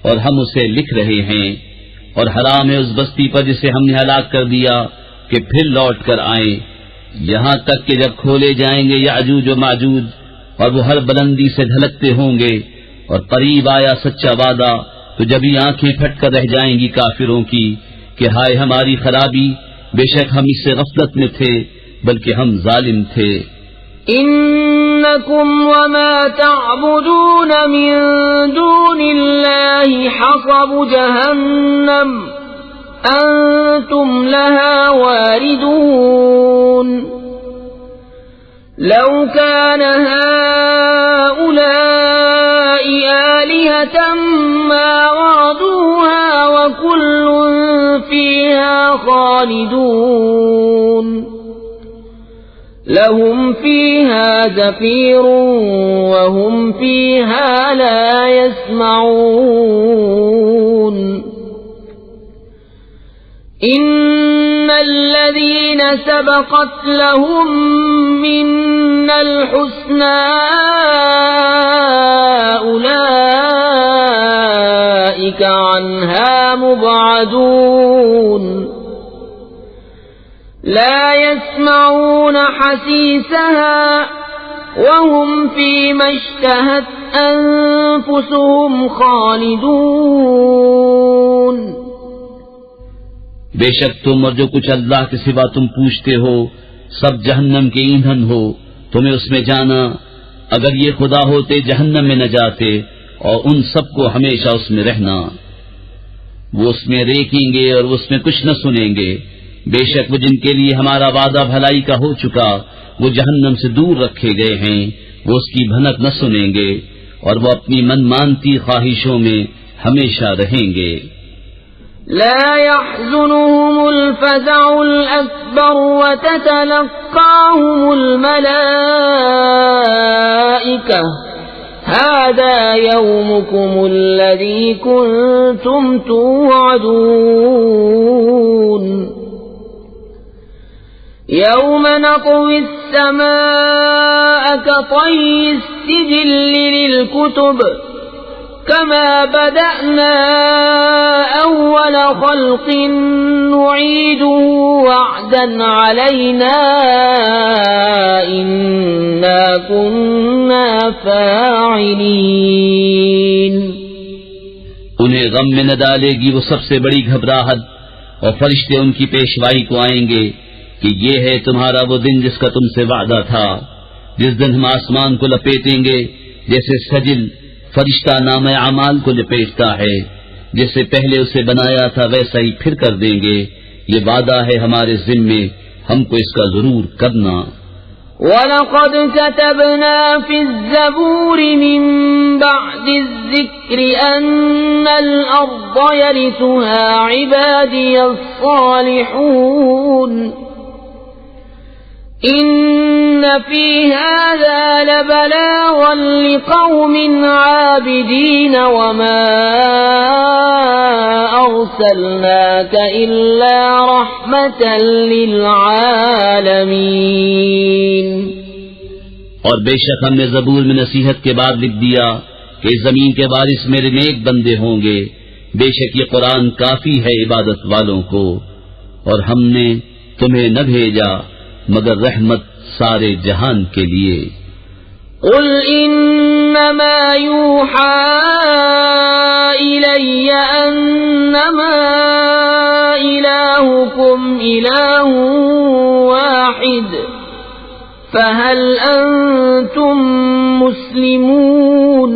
[SPEAKER 2] اور ہم اسے لکھ رہے ہیں. اور حرام ہے اس بستی پر جسے ہم نے ہلاک کر دیا کہ پھر لوٹ کر آئیں، یہاں تک کہ جب کھولے جائیں گے یاجوج و ماجوج اور وہ ہر بلندی سے ڈھلکتے ہوں گے. اور قریب آیا سچا وعدہ تو جب ہی آنکھیں پھٹ کر رہ جائیں گی کافروں کی کہ ہائے ہماری خرابی، بے شک ہم اس سے غفلت میں تھے بلکہ ہم ظالم تھے.
[SPEAKER 1] إنكم وما تعبدون من دون الله حصب جهنم أنتم لها واردون. لو كان هؤلاء آلهة ما وردوها وكل فيها خالدون. لهم فيها زفير وهم فيها لا يسمعون إن الذين سبقت لهم منا الحسنى أولئك عنها مبعدون لا يسمعون حسيسها وهم فيما اشتهت أنفسهم خالدون
[SPEAKER 2] بے شک تم اور جو کچھ اللہ کے سوا تم پوچھتے ہو سب جہنم کے ایندھن ہو، تمہیں اس میں جانا، اگر یہ خدا ہوتے جہنم میں نہ جاتے اور ان سب کو ہمیشہ اس میں رہنا۔ وہ اس میں ریکیں گے اور اس میں کچھ نہ سنیں گے، بے شک وہ جن کے لیے ہمارا وعدہ بھلائی کا ہو چکا وہ جہنم سے دور رکھے گئے ہیں، وہ اس کی بھنک نہ سنیں گے اور وہ اپنی من مانتی خواہشوں میں ہمیشہ رہیں گے۔
[SPEAKER 1] لا يحزنهم الفزع الأكبر وتتلقاهم الملائكة هذا يومكم الذي كنتم توعدون يوم نطوي السماء كطي السجل للكتب كما بدأنا أول خلق نعيده وعدا علينا إنا كنا فاعلين۔
[SPEAKER 2] انہیں غم میں نہ ڈالے گی وہ سب سے بڑی گھبراہٹ، اور فرشتے ان کی پیشوائی کو آئیں گے کہ یہ ہے تمہارا وہ دن جس کا تم سے وعدہ تھا، جس دن ہم آسمان کو لپیٹیں گے جیسے سجل فرشتہ نام اعمال کو لپیٹتا ہے، جس سے پہلے اسے بنایا تھا ویسا ہی پھر کر دیں گے، یہ وعدہ ہے ہمارے ذمے، ہم کو اس کا ضرور کرنا۔
[SPEAKER 1] وَلَقَدْ كَتَبْنَا فِي الزَّبُورِ مِن بَعْدِ الذِّكْرِ أَنَّ الْأَرْضَ يَرِثُهَا عِبَادِيَ الصَّالِحُونَ إِنَّ فِي هَذَا لَبَلَاغًا لِقَوْمٍ عَابِدِينَ وَمَا أَرْسَلْنَاكَ إِلَّا رَحْمَةً لِلْعَالَمِينَ۔
[SPEAKER 2] اور بے شک ہم نے زبور میں نصیحت کے بعد لکھ دیا کہ زمین کے وارث میرے نیک بندے ہوں گے، بے شک یہ قرآن کافی ہے عبادت والوں کو، اور ہم نے تمہیں نہ بھیجا مگر رحمت سارے جہان کے لیے۔
[SPEAKER 1] قل انما يوحى الي انما الهكم اله واحد فهل انتم مسلمون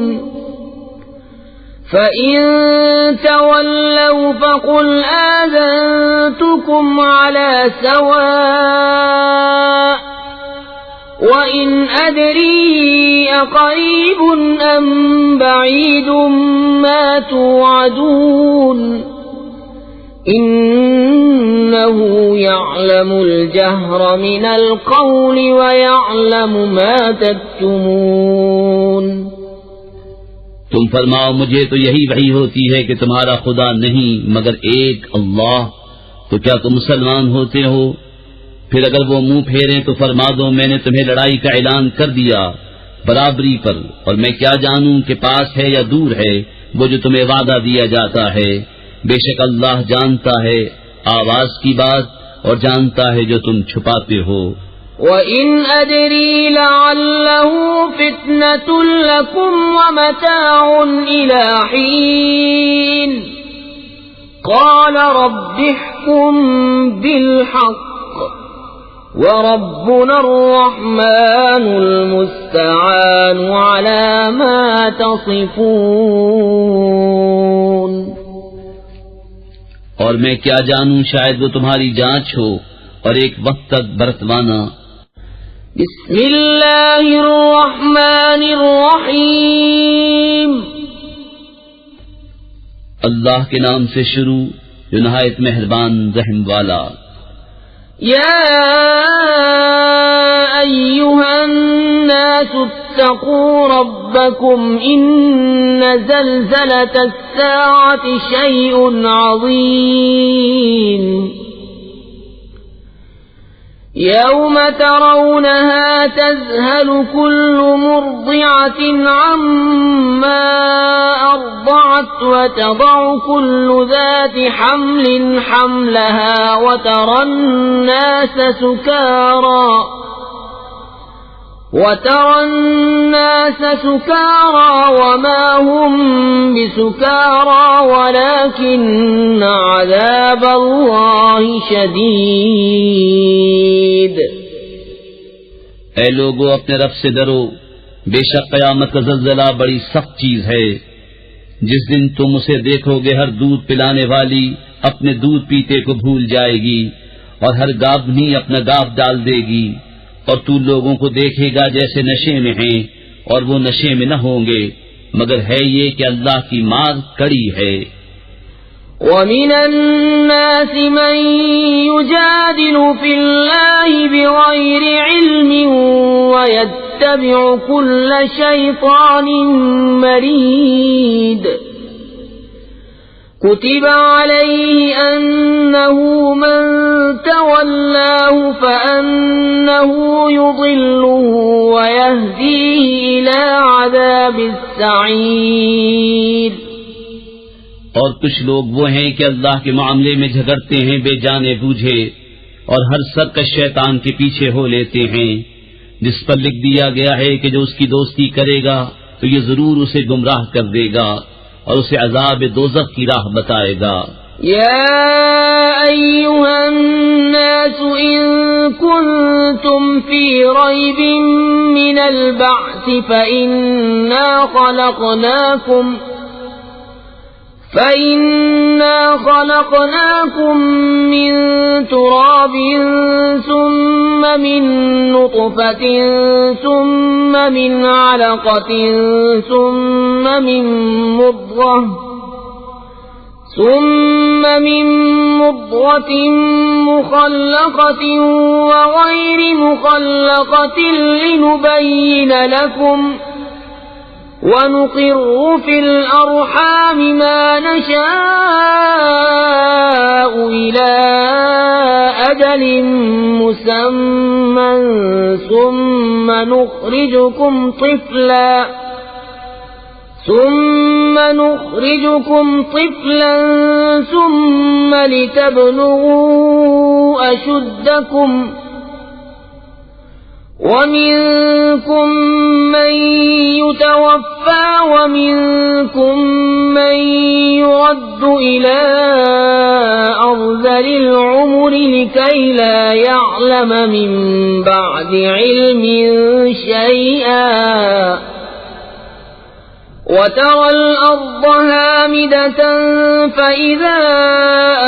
[SPEAKER 1] فإن تولوا فقل آذنتكم على سواء وإن أدري أقريب أم بعيد ما توعدون إنه يعلم الجهر من القول ويعلم ما تكتمون۔
[SPEAKER 2] تم فرماؤ مجھے تو یہی وحی ہوتی ہے کہ تمہارا خدا نہیں مگر ایک اللہ، تو کیا تم مسلمان ہوتے ہو؟ پھر اگر وہ منہ پھیریں تو فرما دو میں نے تمہیں لڑائی کا اعلان کر دیا برابری پر، اور میں کیا جانوں کہ پاس ہے یا دور ہے وہ جو تمہیں وعدہ دیا جاتا ہے، بے شک اللہ جانتا ہے آواز کی بات اور جانتا ہے جو تم چھپاتے ہو۔
[SPEAKER 1] وَإِنْ أَدْرِي لَعَلَّهُ فِتْنَةٌ لَكُمْ وَمَتَاعٌ إِلَى حِينٍ قَالَ رَبِّ احْكُم بِالْحَقِّ وَرَبُّنَا الرَّحْمَنُ الْمُسْتَعَانُ عَلَى مَا تَصِفُونَ۔
[SPEAKER 2] اور میں کیا جانوں شاید وہ تمہاری جانچ ہو اور ایک وقت تک برتوانا۔
[SPEAKER 1] بسم اللہ الرحمن الرحیم،
[SPEAKER 2] اللہ کے نام سے شروع جو نہایت مہربان رحم والا۔
[SPEAKER 1] یا أيها الناس اتقوا ربكم إن زلزلة الساعة شيء عظيم يوم ترونها تذهل كل مرضعة عما أرضعت وتضع كل ذات حمل حملها وترى الناس سكارى وما هم بسكارى ولكن عذاب الله شدید۔
[SPEAKER 2] اے لوگو اپنے رب سے ڈرو، بے شک قیامت کا زلزلہ بڑی سخت چیز ہے۔ جس دن تم اسے دیکھو گے ہر دودھ پلانے والی اپنے دودھ پیتے کو بھول جائے گی اور ہر گابھنی اپنا گاف ڈال دے گی، اور تو لوگوں کو دیکھے گا جیسے نشے میں ہیں اور وہ نشے میں نہ ہوں گے، مگر ہے یہ کہ اللہ کی مار کڑی ہے۔
[SPEAKER 1] وَمِنَ النَّاسِ مَن يُجَادِلُ فِي اللَّهِ بِغَيْرِ عِلْمٍ وَيَتَّبِعُ كُلَّ شَيْطَانٍ مَرِيدٍ كُتِبَ عَلَيْهِ أَنَّهُ مَن تَوَلَّاهُ فَأَنَّهُ يُضِلُّهُ وَيَهْدِيهِ إِلَى عَذَابِ السَّعِيرِ۔
[SPEAKER 2] اور کچھ لوگ وہ ہیں کہ اللہ کے معاملے میں جھگڑتے ہیں بے جانے بوجھے، اور ہر سرکش شیطان کے پیچھے ہو لیتے ہیں، جس پر لکھ دیا گیا ہے کہ جو اس کی دوستی کرے گا تو یہ ضرور اسے گمراہ کر دے گا اور اسے عذاب دوزخ کی راہ بتائے گا۔
[SPEAKER 1] يا أيها الناس إن كنتم في ريب من البعث فإنا خلقناكم من تراب ثم من نطفة ثم من علقة ثم من مضغة مخلقة وغير مخلقة لنبين لكم وَنُقِرُّ فِي الْأَرْحَامِ مَا نَشَاءُ إِلَى أَجَلٍ مُّسَمًّى ثُمَّ نُخْرِجُكُمْ طِفْلًا ثُمَّ لِتَبْلُغُوا أَشُدَّكُمْ وَمِنكُم مَّن يُتَوَفَّى وَمِنكُم مَّن يُرَدُّ إِلَى أَرْذَلِ الْعُمُرِ لِكَيْ لَا يَعْلَمَ مِن بَعْدِ عِلْمٍ شَيْئًا وَتَرَى الْأَرْضَ هَامِدَةً فَإِذَا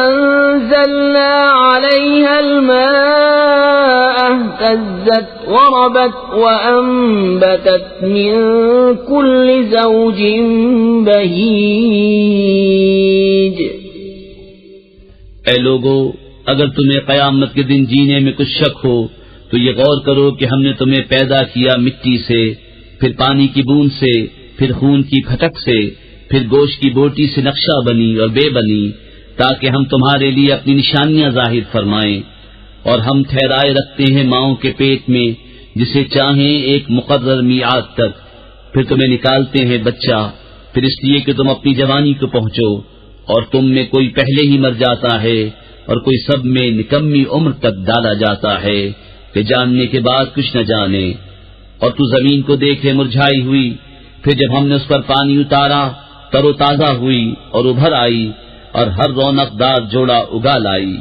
[SPEAKER 1] أَنزَلْنَا عَلَيْهَا الْمَاءَ اهْتَزَّتْ وَرَبَتْ وَأَنبَتَتْ مِن كُلِّ زَوْجٍ بَهِيجٍ۔
[SPEAKER 2] اے لوگو، اگر تمہیں قیامت کے دن جینے میں کچھ شک ہو تو یہ غور کرو کہ ہم نے تمہیں پیدا کیا مٹی سے، پھر پانی کی بوند سے، پھر خون کی پھٹک سے، پھر گوشت کی بوٹی سے نقشہ بنی اور بے بنی، تاکہ ہم تمہارے لیے اپنی نشانیاں ظاہر فرمائیں۔ اور ہم ٹھہرائے رکھتے ہیں ماؤں کے پیٹ میں جسے چاہیں ایک مقرر میعاد تک، پھر تمہیں نکالتے ہیں بچہ، پھر اس لیے کہ تم اپنی جوانی کو پہنچو، اور تم میں کوئی پہلے ہی مر جاتا ہے اور کوئی سب میں نکمی عمر تک ڈالا جاتا ہے کہ جاننے کے بعد کچھ نہ جانے۔ اور تو زمین کو دیکھے مرجھائی ہوئی، پھر جب ہم نے اس پر پانی اتارا تر و تازہ ہوئی اور ابھر آئی اور ہر رونق دار جوڑا اگا لائی۔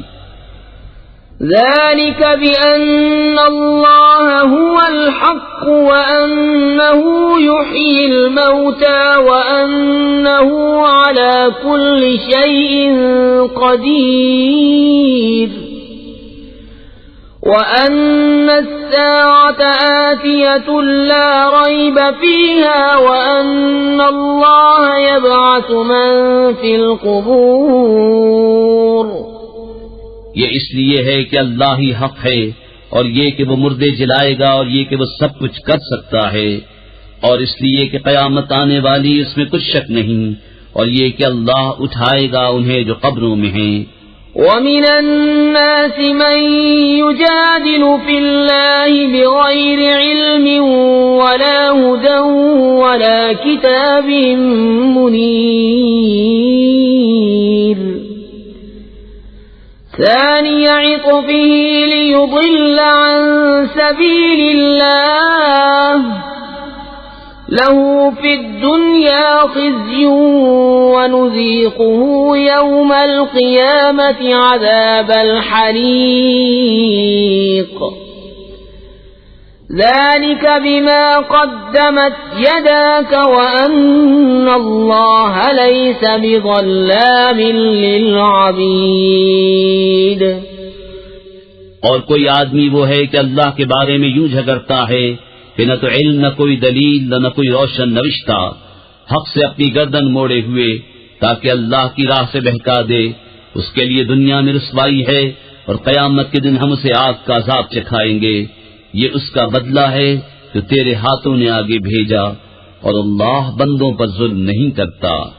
[SPEAKER 1] ذلك بأن الله هو الحق وأنه يحيي الموتى وأنه على كل شيء قدير وأن الساعة آتية لا ريب فيها وأن الله يبعث من في القبور۔
[SPEAKER 2] یہ اس لیے ہے کہ اللہ ہی حق ہے اور یہ کہ وہ مردے جلائے گا، اور یہ کہ وہ سب کچھ کر سکتا ہے، اور اس لیے کہ قیامت آنے والی اس میں کچھ شک نہیں، اور یہ کہ اللہ اٹھائے گا انہیں جو قبروں میں ہیں۔
[SPEAKER 1] وَمِنَ النَّاسِ مَن يُجَادِلُ فِي اللَّهِ بِغَيْرِ عِلْمٍ وَلَا هُدًى وَلَا كِتَابٍ مُنِيرٍ ثَانِيَ عِطْفِهِ لِيُضِلَّ عَن سَبِيلِ اللَّهِ لَهُ فِي الدُّنْيَا خِزْيٌ وَنُذِيقُهُ يَوْمَ الْقِيَامَةِ عَذَابَ الْحَرِيقِ ذَلِكَ بِمَا قَدَّمَتْ يَدَاكَ وَأَنَّ اللَّهَ لَيْسَ بِظَلَّامٍ لِّلْعَبِيدِ۔
[SPEAKER 2] اور کوئی آدمی وہ ہے کہ اللہ کے بارے میں یوں جھگڑتا ہے کہ نہ تو علم، نہ کوئی دلیل، نہ کوئی روشن نوشتہ، حق سے اپنی گردن موڑے ہوئے تاکہ اللہ کی راہ سے بہکا دے، اس کے لیے دنیا میں رسوائی ہے، اور قیامت کے دن ہم اسے آگ کا عذاب چکھائیں گے۔ یہ اس کا بدلہ ہے جو تیرے ہاتھوں نے آگے بھیجا، اور اللہ بندوں پر ظلم نہیں کرتا۔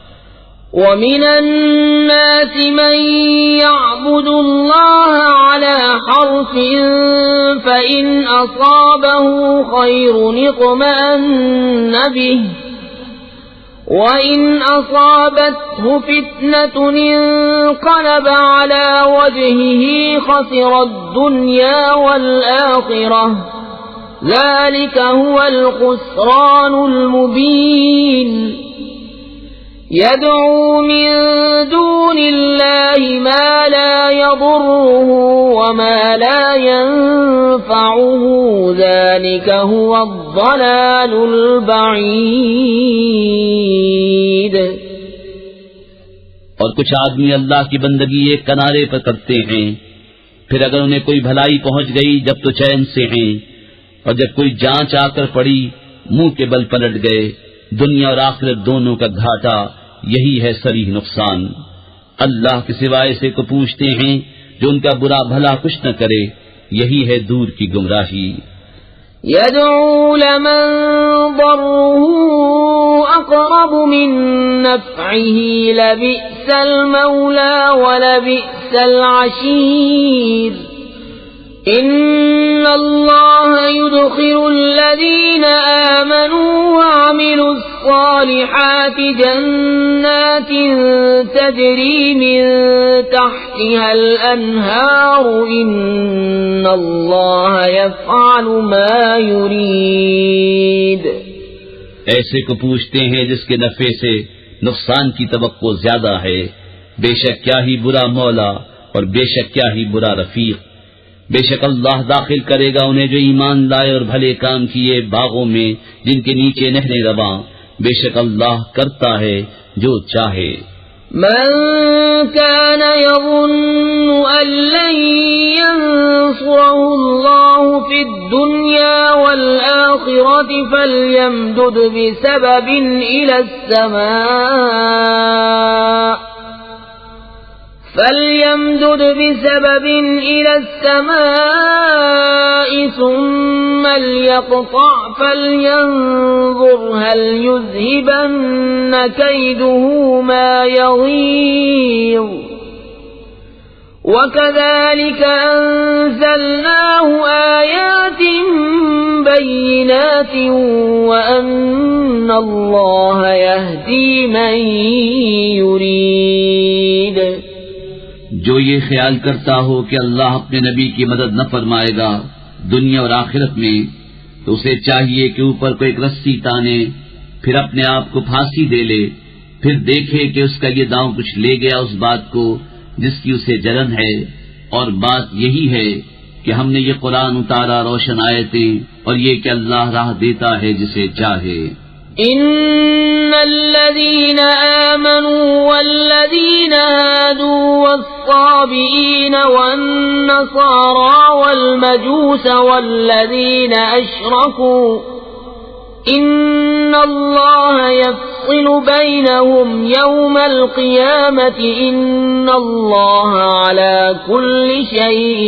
[SPEAKER 1] وَمِنَ النَّاسِ مَن يَعْبُدُ اللَّهَ عَلَى حَرْفٍ فَإِنْ أَصَابَهُ خَيْرٌ اطْمَأَنَّ بِهِ وَإِنْ أَصَابَتْهُ فِتْنَةٌ انقَلَبَ عَلَى وَجْهِهِ خَسِرَ الدُّنْيَا وَالْآخِرَةَ ذَلِكَ هُوَ الْخُسْرَانُ الْمُبِينُ۔ يَدْعُو مِن دُونِ اللَّهِ مَا لَا يَضُرُّهُ وَمَا لَا يَنفَعُهُ ذَلِكَ هُوَ الضَّلَالُ الْبَعِيدُ۔
[SPEAKER 2] اور کچھ آدمی اللہ کی بندگی ایک کنارے پر کرتے ہیں، پھر اگر انہیں کوئی بھلائی پہنچ گئی جب تو چین سے ہیں، اور جب کوئی جانچ آ کر پڑی منہ کے بل پلٹ گئے۔ دنیا اور آخرت دونوں کا گھاٹا یہی ہے صریح نقصان۔ اللہ کے سوائے سے کو پوچھتے ہیں جو ان کا برا بھلا کچھ نہ کرے، یہی ہے دور کی گمراہی۔
[SPEAKER 1] يَدْعُو لَمَن ضَرُّهُ أَقْرَبُ مِن نَّفْعِهِ لَبِئْسَ الْمَوْلَى وَلَبِئْسَ الْعَشِيرُ۔ إِنَّ اللَّهَ يُدْخِلُ الَّذِينَ آمَنُوا وَعَمِلُوا الصَّالِحَاتِ جَنَّاتٍ تَجْرِي مِن تَحْتِهَا الْأَنْهَارُ إِنَّ اللَّهَ يَفْعَلُ مَا يُرِيدُ۔
[SPEAKER 2] ایسے کو پوچھتے ہیں جس کے نفع سے نقصان کی توقع زیادہ ہے، بے شک کیا ہی برا مولا اور بے شک کیا ہی برا رفیق۔ بے شک اللہ داخل کرے گا انہیں جو ایمان لائے اور بھلے کام کیے باغوں میں جن کے نیچے نہریں رواں، بے شک اللہ کرتا ہے جو چاہے۔
[SPEAKER 1] من كان يظن أن لن ينصره الله في الدنيا والآخرة فليمدد بسبب إلى السماء ثم ليقطع فلينظر هل يذهبن كيده ما يغيظ وكذلك أنزلناه آيات بينات وأن الله يهدي من يريد۔
[SPEAKER 2] جو یہ خیال کرتا ہو کہ اللہ اپنے نبی کی مدد نہ فرمائے گا دنیا اور آخرت میں، تو اسے چاہیے کہ اوپر کو ایک رسی تانے، پھر اپنے آپ کو پھانسی دے لے، پھر دیکھے کہ اس کا یہ داؤں کچھ لے گیا اس بات کو جس کی اسے جلن ہے۔ اور بات یہی ہے کہ ہم نے یہ قرآن اتارا روشن آیتیں، اور یہ کہ اللہ راہ دیتا ہے جسے چاہے۔
[SPEAKER 1] إن الذين آمنوا والذين هادوا والصابئين والنصارى والمجوس والذين أشركوا إن الله يفصل يفصل بينهم يوم القيامة إن الله على كل شيء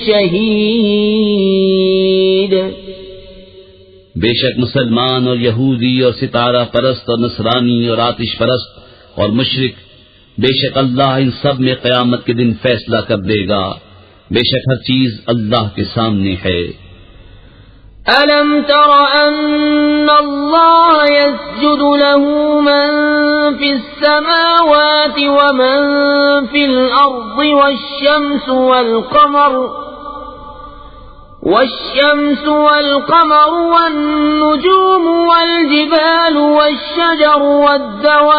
[SPEAKER 1] شهيد.
[SPEAKER 2] بے شک مسلمان اور یہودی اور ستارہ پرست اور نصرانی اور آتش پرست اور مشرک، بے شک اللہ ان سب میں قیامت کے دن فیصلہ کر دے گا. بے شک ہر چیز اللہ کے سامنے ہے.
[SPEAKER 1] أَلَمْ تَرَ أَنَّ اللَّهَ يَسْجُدُ لَهُ مَن فِي السَّمَاوَاتِ وَمَن فِي الْأَرْضِ والشمس والقمر والنجوم والجبال والشجر والدواب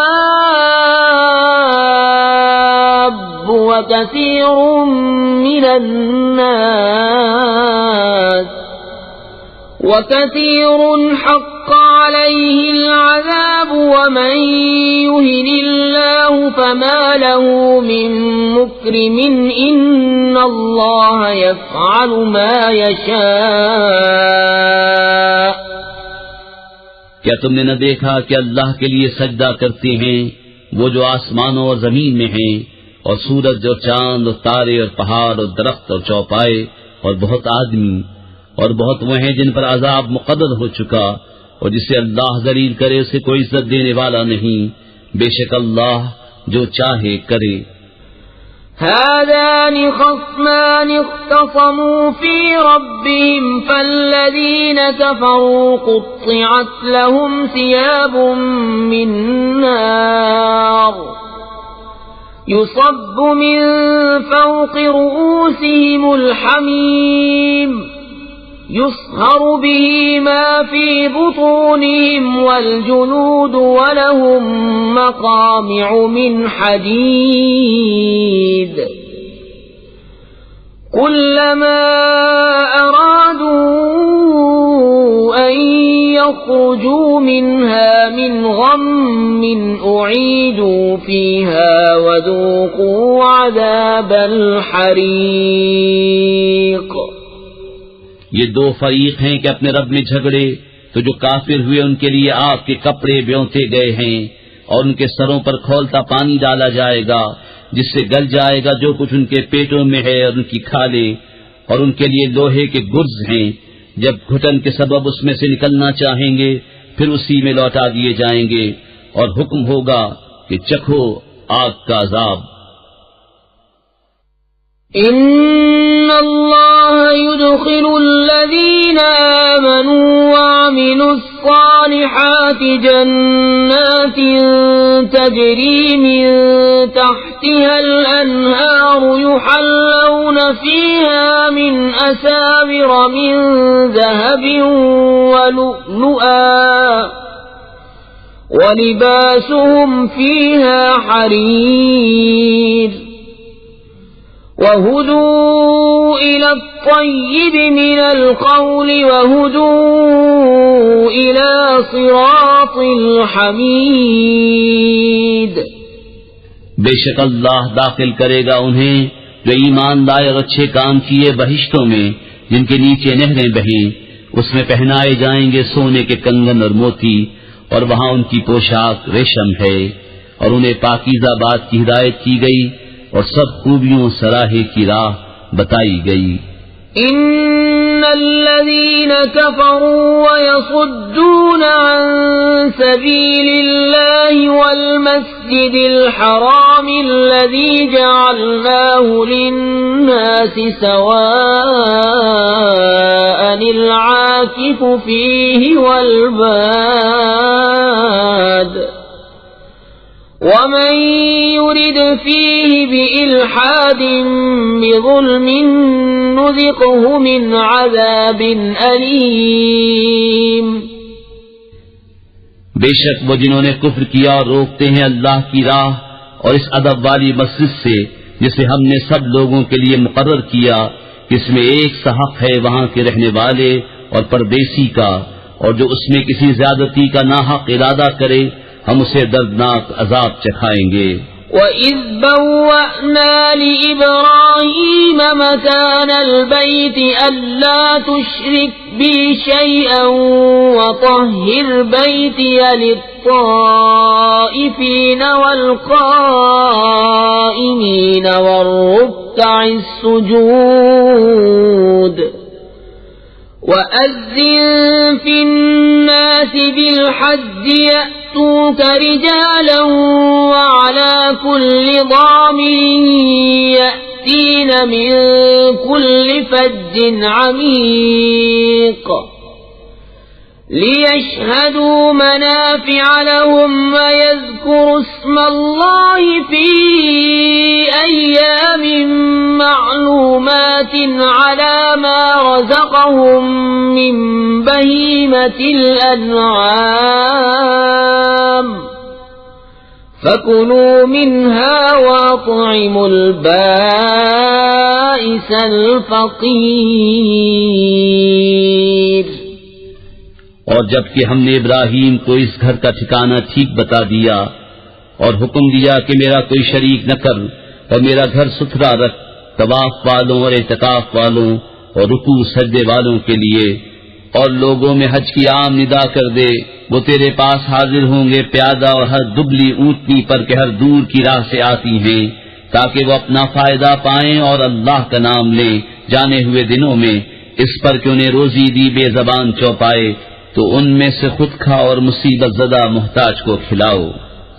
[SPEAKER 1] وكثير حق عليه العذاب ومن يهن الله فما له من مكرم إن الله يفعل ما يشاء.
[SPEAKER 2] کیا تم نے نہ دیکھا کہ اللہ کے لیے سجدہ کرتے ہیں وہ جو آسمانوں اور زمین میں ہیں، اور سورج اور چاند اور تارے اور پہاڑ اور درخت اور چوپائے اور بہت آدمی، اور بہت وہ ہیں جن پر عذاب مقرر ہو چکا، اور جسے اللہ ذلیل کرے اسے کوئی عزت دینے والا نہیں. بے شک اللہ جو چاہے کرے.
[SPEAKER 1] هذان خصمان اختصموا في ربهم فالذين كفروا قطعت لهم ثياب من نار يصب من فوق رؤوسهم الحميم يصهر به ما في بطونهم والجلود ولهم مقامع من حديد كلما أرادوا أن يخرجوا منها من غم أعيدوا فيها وذوقوا عذاب الحريق.
[SPEAKER 2] یہ دو فریق ہیں کہ اپنے رب میں جھگڑے تو جو کافر ہوئے ان کے لیے آگ کے کپڑے بیونتے گئے ہیں، اور ان کے سروں پر کھولتا پانی ڈالا جائے گا جس سے گل جائے گا جو کچھ ان کے پیٹوں میں ہے اور ان کی کھالیں، اور ان کے لیے لوہے کے گرز ہیں. جب گھٹن کے سبب اس میں سے نکلنا چاہیں گے پھر اسی میں لوٹا دیے جائیں گے، اور حکم ہوگا کہ چکھو آگ کا عذاب.
[SPEAKER 1] إن الله يدخل الذين آمنوا وعملوا الصالحات جنات تجري من تحتها الأنهار يحلون فيها من أساور من ذهب ولؤلؤا ولباسهم فيها حرير وهدوا إلى الطيب من القول وهدوا إلى صراط الحميد.
[SPEAKER 2] بے شک اللہ داخل کرے گا انہیں جو ایمان لائے اور اچھے کام کیے بہشتوں میں جن کے نیچے نہریں بہیں، اس میں پہنائے جائیں گے سونے کے کنگن اور موتی، اور وہاں ان کی پوشاک ریشم ہے، اور انہیں پاکیزہ بات کی ہدایت کی گئی اور سب خوبیوں سراہے کی راہ بتائی گئی.
[SPEAKER 1] ان الذين كفروا ويصدون عن سبيل الله والمسجد الحرام الذي جعلناه للناس سواء العاكف فيه والباد ومن يرد فيه بإلحاد بظلم نذقه من عذاب أليم.
[SPEAKER 2] بے شک وہ جنہوں نے کفر کیا اور روکتے ہیں اللہ کی راہ اور اس ادب والی مسجد سے جسے ہم نے سب لوگوں کے لیے مقرر کیا، اس میں ایک سا حق ہے وہاں کے رہنے والے اور پردیسی کا، اور جو اس میں کسی زیادتی کا ناحق ارادہ کرے ہم اسے دردناک عذاب چکھائیں گے.
[SPEAKER 1] وَإِذْ بَوَّأْنَا لِإِبْرَاهِيمَ إبراهيم مكان البيت ألا تشرك بي شيئا وطهر بيتي للطائفين والقائمين والركع السجود وأذن في الناس بالحج يأتوك رجالا وعلى كل ضامر يأتين من كل فج عميق ليشهدوا منافع لهم ويذكروا اسم الله في أيام معلومات على ما رزقهم من بهيمة الأنعام فكلوا منها وأطعموا البائس الفقير.
[SPEAKER 2] اور جب کہ ہم نے ابراہیم کو اس گھر کا ٹھکانہ ٹھیک بتا دیا اور حکم دیا کہ میرا کوئی شریک نہ کر اور میرا گھر ستھرا رکھ طواف والوں اور اعتکاف والوں اور رکوع سجدے والوں کے لیے، اور لوگوں میں حج کی عام ندا کر دے، وہ تیرے پاس حاضر ہوں گے پیادہ اور ہر دبلی اونٹنی پر کہ ہر دور کی راہ سے آتی ہیں، تاکہ وہ اپنا فائدہ پائیں اور اللہ کا نام لیں جانے ہوئے دنوں میں، اس پر کہ انہیں روزی دی بے زبان چوپائے تو ان میں سے خود کھا اور مصیبت زدہ محتاج کو کھلاؤ.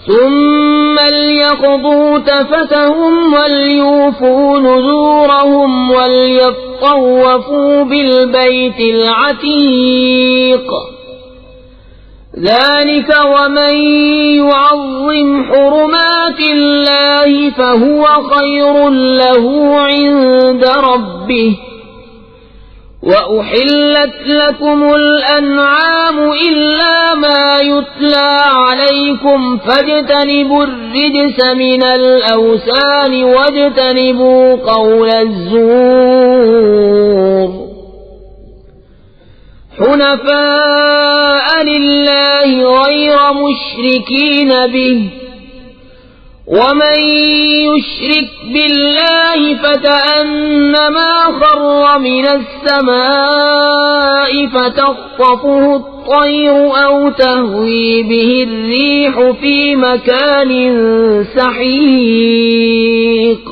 [SPEAKER 1] ثم ليقضوا تفتهم وليوفوا نذورهم وليطوفوا بالبيت العتيق ذلك ومن يعظم حرمات الله فهو خير له عند ربه وَأُحِلَّتْ لَكُمُ الْأَنْعَامُ إِلَّا مَا يُتْلَى عَلَيْكُمْ فَاجْتَنِبُوا الرِّجْسَ مِنَ الْأَوْثَانِ وَاجْتَنِبُوا قَوْلَ الزُّورِ حُنَفَاءَ لِلَّهِ غَيْرَ مُشْرِكِينَ بِهِ ومن يشرك بالله فكأنما خر من السماء فتخطفه الطير أو تهوي به الريح في مكان سحيق.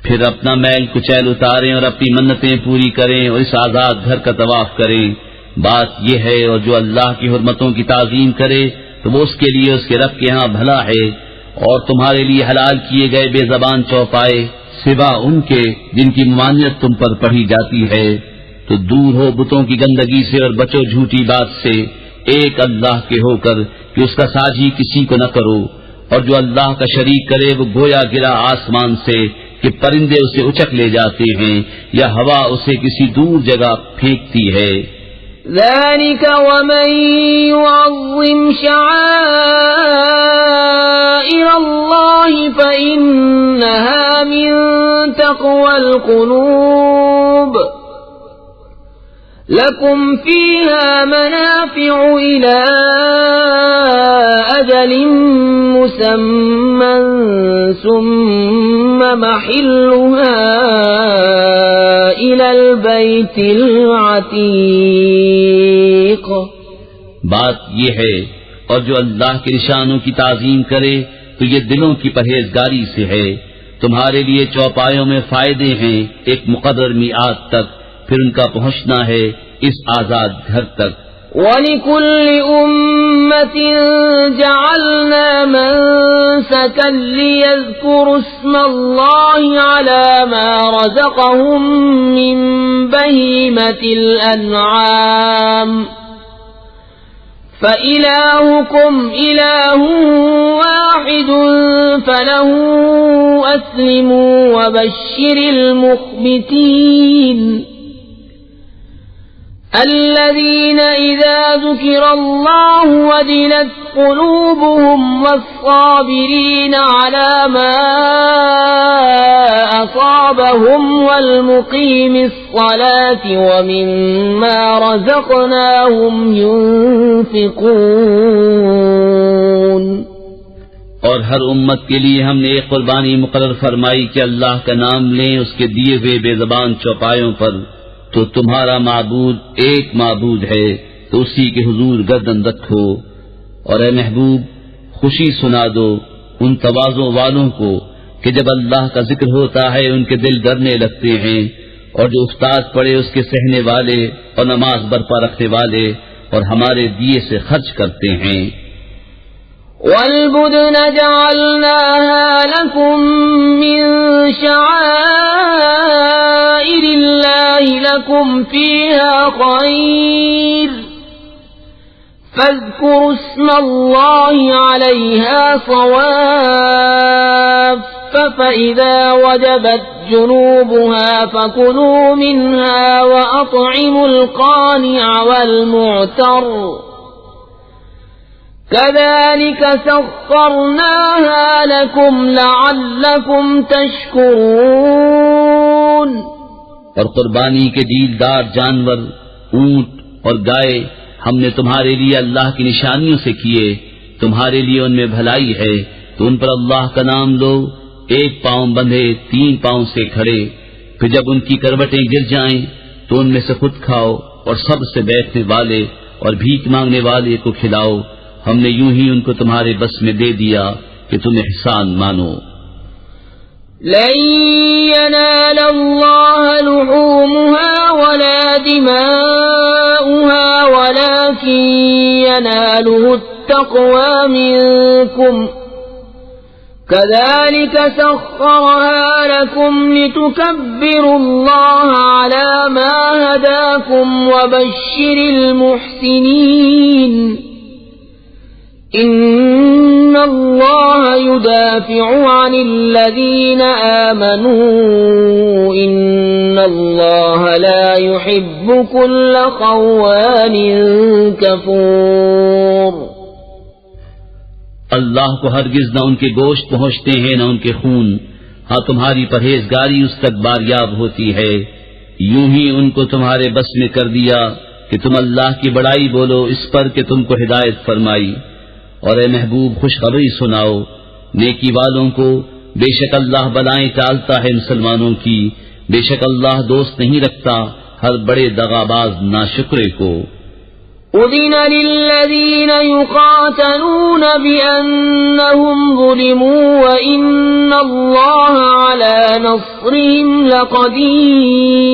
[SPEAKER 2] پھر اپنا میل کچیل اتاریں اور اپنی منتیں پوری کریں اور اس آزاد گھر کا طواف کریں. بات یہ ہے اور جو اللہ کی حرمتوں کی تعظیم کرے تو وہ اس کے لیے اس کے رب کے ہاں بھلا ہے، اور تمہارے لیے حلال کیے گئے بے زبان چوپائے سوا ان کے جن کی ممانعت تم پر پڑھی جاتی ہے، تو دور ہو بتوں کی گندگی سے اور بچو جھوٹی بات سے، ایک اللہ کے ہو کر کہ اس کا ساجی کسی کو نہ کرو، اور جو اللہ کا شریک کرے وہ گویا گرا آسمان سے کہ پرندے اسے اچک لے جاتے ہیں یا ہوا اسے کسی دور جگہ پھینکتی ہے.
[SPEAKER 1] ذلك ومن يعظم شعائر الله فإنها من تقوى القلوب لكم فيها منافع إلى أجل مسمى ثم محلها إلى البيت العتيق.
[SPEAKER 2] بات یہ ہے اور جو اللہ کے نشانوں کی تعظیم کرے تو یہ دلوں کی پرہیزگاری سے ہے. تمہارے لیے چوپایوں میں فائدے ہیں ایک مقرر میعاد تک، پھر ان کا پہنچنا ہے اس آزاد گھر تک.
[SPEAKER 1] وَلِكُلِّ أُمَّةٍ جَعَلْنَا مَنسَكًا لِيَذْكُرُوا اسْمَ اللَّهِ عَلَى مَا رَزَقَهُم مِّن بَهِيمَةِ الْأَنْعَامِ فَإِلَٰهُكُمْ إِلَٰهٌ وَاحِدٌ فَلَهُ أَسْلِمُوا وَبَشِّرِ الْمُخْبِتِينَ الذين إذا ذكر الله وجلت قلوبهم والصابرين على ما أصابهم والمقيم الصلاة ومما رزقناهم ينفقون.
[SPEAKER 2] اور ہر امت کے لیے ہم نے ایک قربانی مقرر فرمائی کہ اللہ کا نام لیں اس کے دیے ہوئے بے زبان چوپایوں پر، تو تمہارا معبود ایک معبود ہے، تو اسی کے حضور گردن رکھو۔ اور اے محبوب، خوشی سنا دو ان تواضع والوں کو کہ جب اللہ کا ذکر ہوتا ہے ان کے دل ڈرنے لگتے ہیں، اور جو استاد پڑے اس کے سہنے والے اور نماز برپا رکھنے والے اور ہمارے دیے سے خرچ کرتے ہیں۔
[SPEAKER 1] وَالْبُدْنَ جَعَلْنَاهَا لَكُم مِّن شَعَائِرِ اللَّهِ لَكُمْ فِيهَا خَيْرٌ فَاذْكُرُوا اسْمَ اللَّهِ عَلَيْهَا صَوَافَّ فَإِذَا وَجَبَتْ جُنُوبُهَا فَكُلُوا مِنْهَا وَأَطْعِمُوا الْقَانِعَ وَالْمُعْتَرَّ كَذَلِكَ سَخَّرْنَاهَا لَكُمْ لَعَلَّكُمْ تَشْكُرُونَ۔
[SPEAKER 2] اور قربانی کے دیلدار جانور اونٹ اور گائے ہم نے تمہارے لیے اللہ کی نشانیوں سے کیے، تمہارے لیے ان میں بھلائی ہے، تو ان پر اللہ کا نام لو، ایک پاؤں بندھے 3 پاؤں سے کھڑے، پھر جب ان کی کروٹیں گر جائیں تو ان میں سے خود کھاؤ اور سب سے بیٹھنے والے اور بھیک مانگنے والے کو کھلاؤ، ہم نے یوں ہی ان کو تمہارے بس میں دے دیا کہ تم احسان مانو۔
[SPEAKER 1] لن ينال الله لحومها ولا دماؤها ولكن يناله التقوى منكم كذلك سخرها لكم لتكبروا الله على ما هداكم وبشر المحسنين ان اللہ يدافع عن الذین آمنوا ان اللہ لا يحب كل خوان کفور۔
[SPEAKER 2] اللہ کو ہرگز نہ ان کے گوشت پہنچتے ہیں نہ ان کے خون، ہاں تمہاری پرہیزگاری اس تک باریاب ہوتی ہے، یوں ہی ان کو تمہارے بس میں کر دیا کہ تم اللہ کی بڑائی بولو اس پر کہ تم کو ہدایت فرمائی۔ اور اے محبوب خوشخبری سناؤ نیکی والوں کو، بے شک اللہ بلائیں ٹالتا ہے مسلمانوں کی، بے شک اللہ دوست نہیں رکھتا ہر بڑے دغاباز ناشکرے کو۔
[SPEAKER 1] اذن للذین یقاتلون بأنہم ظلموا وإن اللہ علی نصرهم لقدیر۔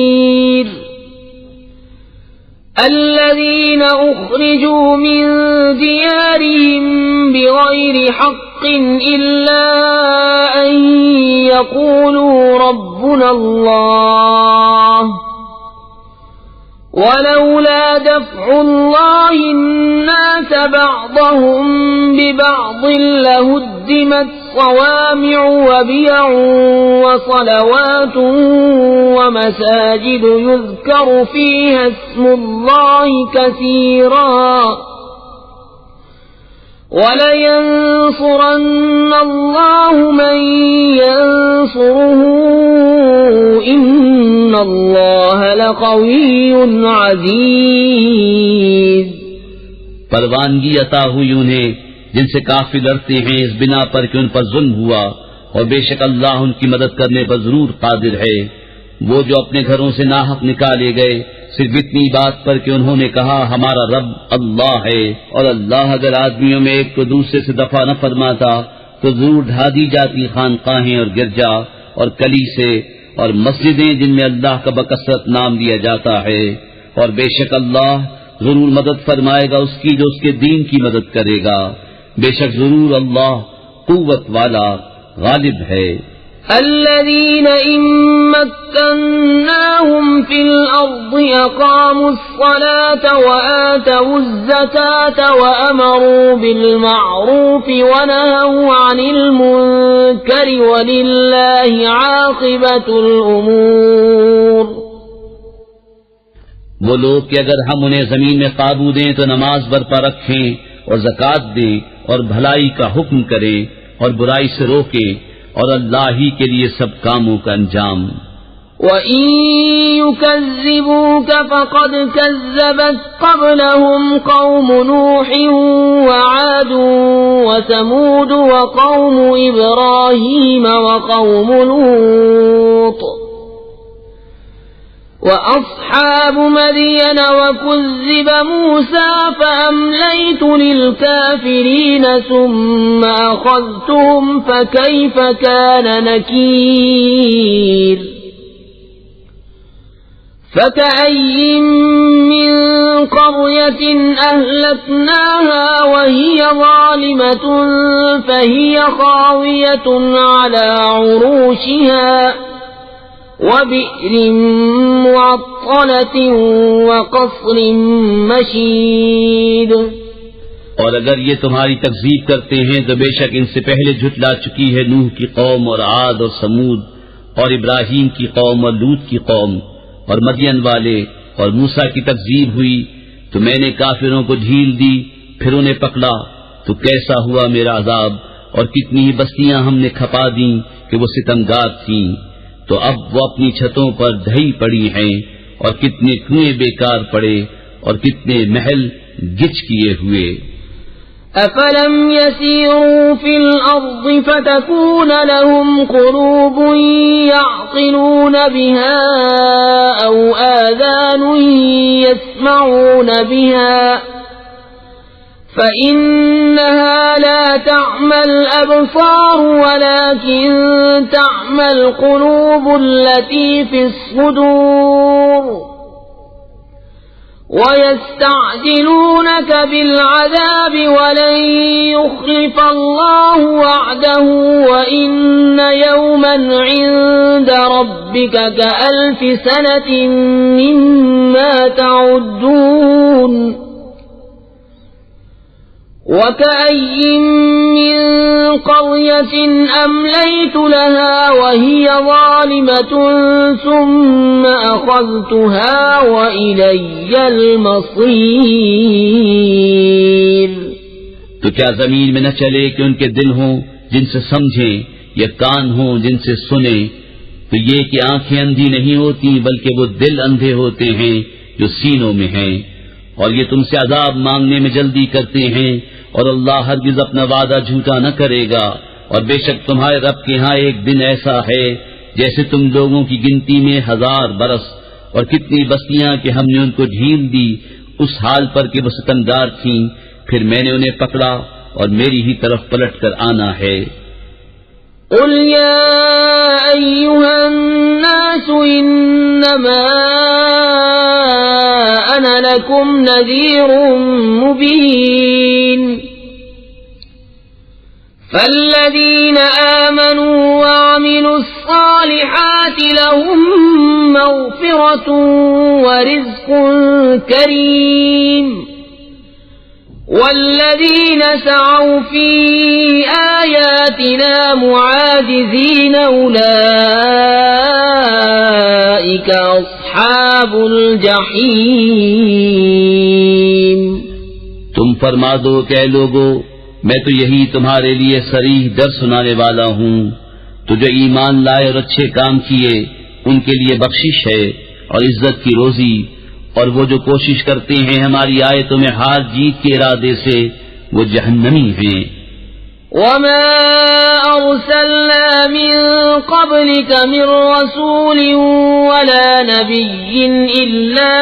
[SPEAKER 1] الذين أخرجوا من ديارهم بغير حق إلا أن يقولوا ربنا الله ولولا دفع الله الناس بعضهم ببعض لهدمت صوامع وبيع وصلوات ومساجد يذكر فيها اسم الله كثيرا وَلَيَنصُرَنَّ اللَّهُ مَن يَنصُرُهُ إِنَّ اللَّهَ لَقَوِيٌّ عَزِيزٌ۔
[SPEAKER 2] پروانگی عطا ہوئی انہیں جن سے کافر ڈرتے ہیں اس بنا پر کہ ان پر ظلم ہوا، اور بے شک اللہ ان کی مدد کرنے پر ضرور قادر ہے۔ وہ جو اپنے گھروں سے ناحق نکالے گئے صرف اتنی بات پر کہ انہوں نے کہا ہمارا رب اللہ ہے، اور اللہ اگر آدمیوں میں ایک کو دوسرے سے دفع نہ فرماتا تو ضرور ڈھا دی جاتی خانقاہیں اور گرجا اور کلیسے اور مسجدیں جن میں اللہ کا بکثرت نام لیا جاتا ہے، اور بے شک اللہ ضرور مدد فرمائے گا اس کی جو اس کے دین کی مدد کرے گا، بے شک ضرور اللہ قوت والا غالب ہے۔
[SPEAKER 1] الذين إن مكناهم في الأرض أقاموا الصلاة وآتوا الزكاة وأمروا بالمعروف ونهوا عن المنكر ولله عاقبة الأمور۔
[SPEAKER 2] وہ لوگ کہ اگر ہم انہیں زمین میں قابو دیں تو نماز برپا رکھیں اور زکوٰۃ دیں اور بھلائی کا حکم کریں اور برائی سے روکیں، اور اللہ ہی کے لیے سب کاموں کا انجام۔
[SPEAKER 1] وَإِن يُكَذِّبُوكَ فَقَدْ كَذَّبَتْ قَبْلَهُمْ قَوْمُ نُوحٍ وَعَادٌ وَثَمُودُ وَقَوْمُ إِبْرَاهِيمَ وَقَوْمُ لُوطٍ وَأَصْحَابُ مَدْيَنَ وَكُذِّبَ مُوسَى فَأَمْلَيْتُ لِلْكَافِرِينَ ثُمَّ أَخَذْتُهُمْ فَكَيْفَ كَانَ نَكِيرِ فَكَأَيٍّ مِّن قَرْيَةٍ أَهْلَكْنَاهَا وَهِيَ ظَالِمَةٌ فَهِيَ خَاوِيَةٌ عَلَى عُرُوشِهَا وَبِئْرٍ مُّعَطَّلَةٍ وَقَصْرٍ مَّشِيدٍ۔
[SPEAKER 2] اور اگر یہ تمہاری تکذیب کرتے ہیں تو بے شک ان سے پہلے جھٹلا چکی ہے نوح کی قوم اور عاد اور سمود اور ابراہیم کی قوم اور لوط کی قوم اور مدین والے، اور موسیٰ کی تکذیب ہوئی تو میں نے کافروں کو ڈھیل دی، پھر انہیں پکڑا تو کیسا ہوا میرا عذاب، اور کتنی ہی بستیاں ہم نے کھپا دیں کہ وہ ستمگار تھیں، تو اب وہ اپنی چھتوں پر ڈھئی پڑی ہیں، اور کتنے کنویں بیکار پڑے اور کتنے محل گچ کیے ہوئے۔
[SPEAKER 1] أَفَلَمْ يَسِيرُوا فِي الْأَرْضِ فَتَكُونَ لَهُمْ قُلُوبٌ يَعْقِلُونَ بِهَا أَوْ آذَانٌ يَسْمَعُونَ بِهَا فَإِنَّهَا لَا تَعْمَى الْأَبْصَارُ وَلَكِن تَعْمَى الْقُلُوبُ الَّتِي فِي الصُّدُورِ وَيَسْتَعْجِلُونَكَ بِالْعَذَابِ وَلَن يُخْلِفَ اللَّهُ وَعْدَهُ وَإِنَّ يَوْمًا عِندَ رَبِّكَ كَأَلْفِ سَنَةٍ مِّمَّا تَعُدُّونَ وَكَأَيٍّ مِّن قَرْيَةٍ أَمْلَيْتُ لَهَا وَهِيَ ظَالِمَةٌ ثُمَّ أَخَذْتُهَا وَإِلَيَّ الْمَصِيرُ۔
[SPEAKER 2] تو کیا زمین میں نہ چلے کہ ان کے دل ہوں جن سے سمجھیں، یا کان ہوں جن سے سنیں؟ تو یہ کہ آنکھیں اندھی نہیں ہوتی بلکہ وہ دل اندھے ہوتے ہیں جو سینوں میں ہیں، اور یہ تم سے عذاب مانگنے میں جلدی کرتے ہیں، اور اللہ ہرگز اپنا وعدہ جھوٹا نہ کرے گا، اور بے شک تمہارے رب کے ہاں ایک دن ایسا ہے جیسے تم لوگوں کی گنتی میں 1000 برس، اور کتنی بستیاں کہ ہم نے ان کو ڈھیل دی اس حال پر کہ وہ ستمگار تھیں، پھر میں نے انہیں پکڑا اور میری ہی طرف پلٹ کر آنا ہے۔
[SPEAKER 1] قُلْ يَا أَيُّهَا النَّاسُ إِنَّمَا أَنَا لَكُمْ نَذِيرٌ مُبِينٌ فَالَّذِينَ آمَنُوا وَعَمِلُوا الصَّالِحَاتِ لَهُم مَّغْفِرَةٌ وَرِزْقٌ كَرِيمٌ وَالَّذِينَ سَعَوْا فِي آيَاتِنَا مُعَاجِزِينَ أُولَئِكَ أَصْحَابُ الْجَحِيمِ۔
[SPEAKER 2] تم فرما دو کہ اے لوگو، میں تو یہی تمہارے لیے صریح ڈر سنانے والا ہوں، تو جو ایمان لائے اور اچھے کام کیے ان کے لیے بخشش ہے اور عزت کی روزی، اور وہ جو کوشش کرتے ہیں ہماری آیتوں میں ہار جیت کے ارادے سے وہ جہنمی ہیں۔
[SPEAKER 1] وَمَا أَرْسَلْنَا مِن قَبْلِكَ مِن رَّسُولٍ وَلَا نَبِيٍّ إِلَّا